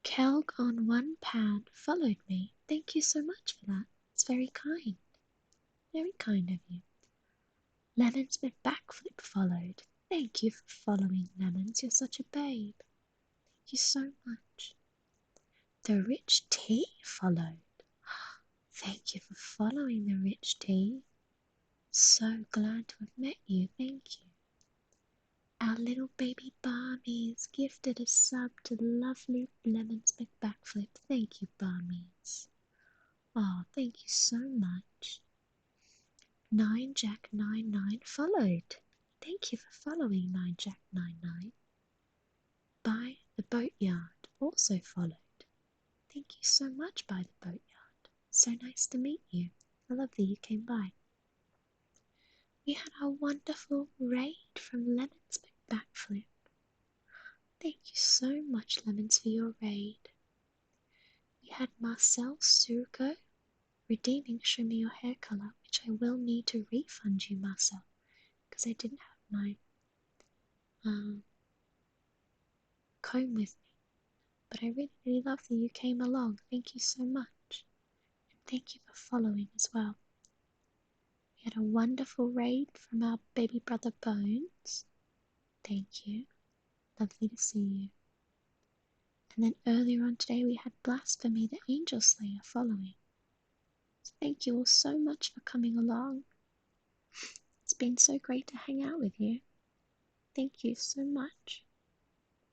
[SPEAKER 1] Kelg on £1 followed me. Thank you so much for that. It's very kind. Very kind of you. Lemon's been backflip followed. Thank you for following, Lemons. You're such a babe. Thank you so much. The Rich Tea followed. Thank you for following the Rich Tea. So glad to have met you. Thank you. Our little baby Barmies gifted a sub to the lovely Lemons McBackflip. Thank you, Barmies. Oh, thank you so much. 9Jack99 followed. Thank you for following 9Jack99. By the Boatyard also followed. Thank you so much, By the Boatyard. So nice to meet you. I love that you came by. We had a wonderful raid from Lemons McBackflip. Thank you so much, Lemons, for your raid. We had Marcel Surko redeeming Show Me Your Hair Colour, which I will need to refund you, Marcel, because I didn't have my comb with me. But I really, really love that you came along. Thank you so much. And thank you for following as well. We had a wonderful raid from our baby brother Bones. Thank you. Lovely to see you. And then earlier on today we had Blasphemy the Angel Slayer following. So thank you all so much for coming along. It's been so great to hang out with you. Thank you so much.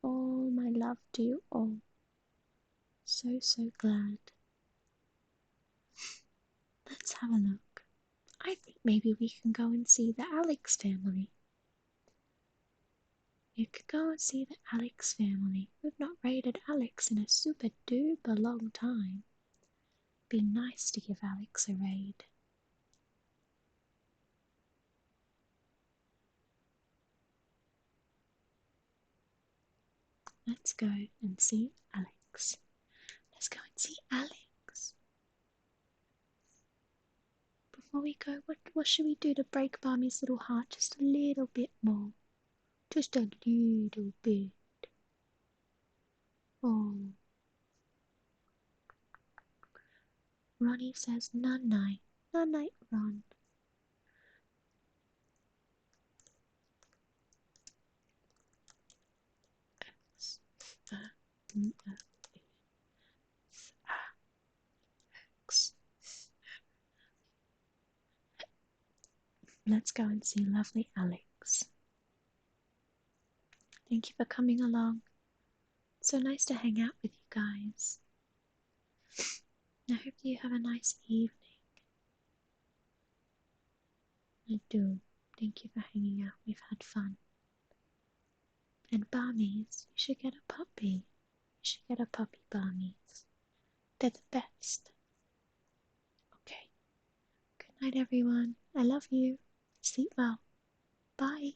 [SPEAKER 1] All my love to you all. So, so glad. Let's have a look. I think maybe we can go and see the Alex family. You could go and see the Alex family. We've not raided Alex in a super duper long time. Be nice to give Alex a raid. Let's go and see Alex. Let's go and see Alex. Before we go, what should we do to break Barmy's little heart just a little bit more? Just a little bit. Oh. Ronnie says night. Night, Ron. Let's go and see lovely Alex. Thank you for coming along. So nice to hang out with you guys. I hope you have a nice evening. I do. Thank you for hanging out. We've had fun. And Barmies, you should get a puppy. You should get a puppy, Barmies. They're the best. Okay. Good night, everyone. I love you. Sleep well. Bye.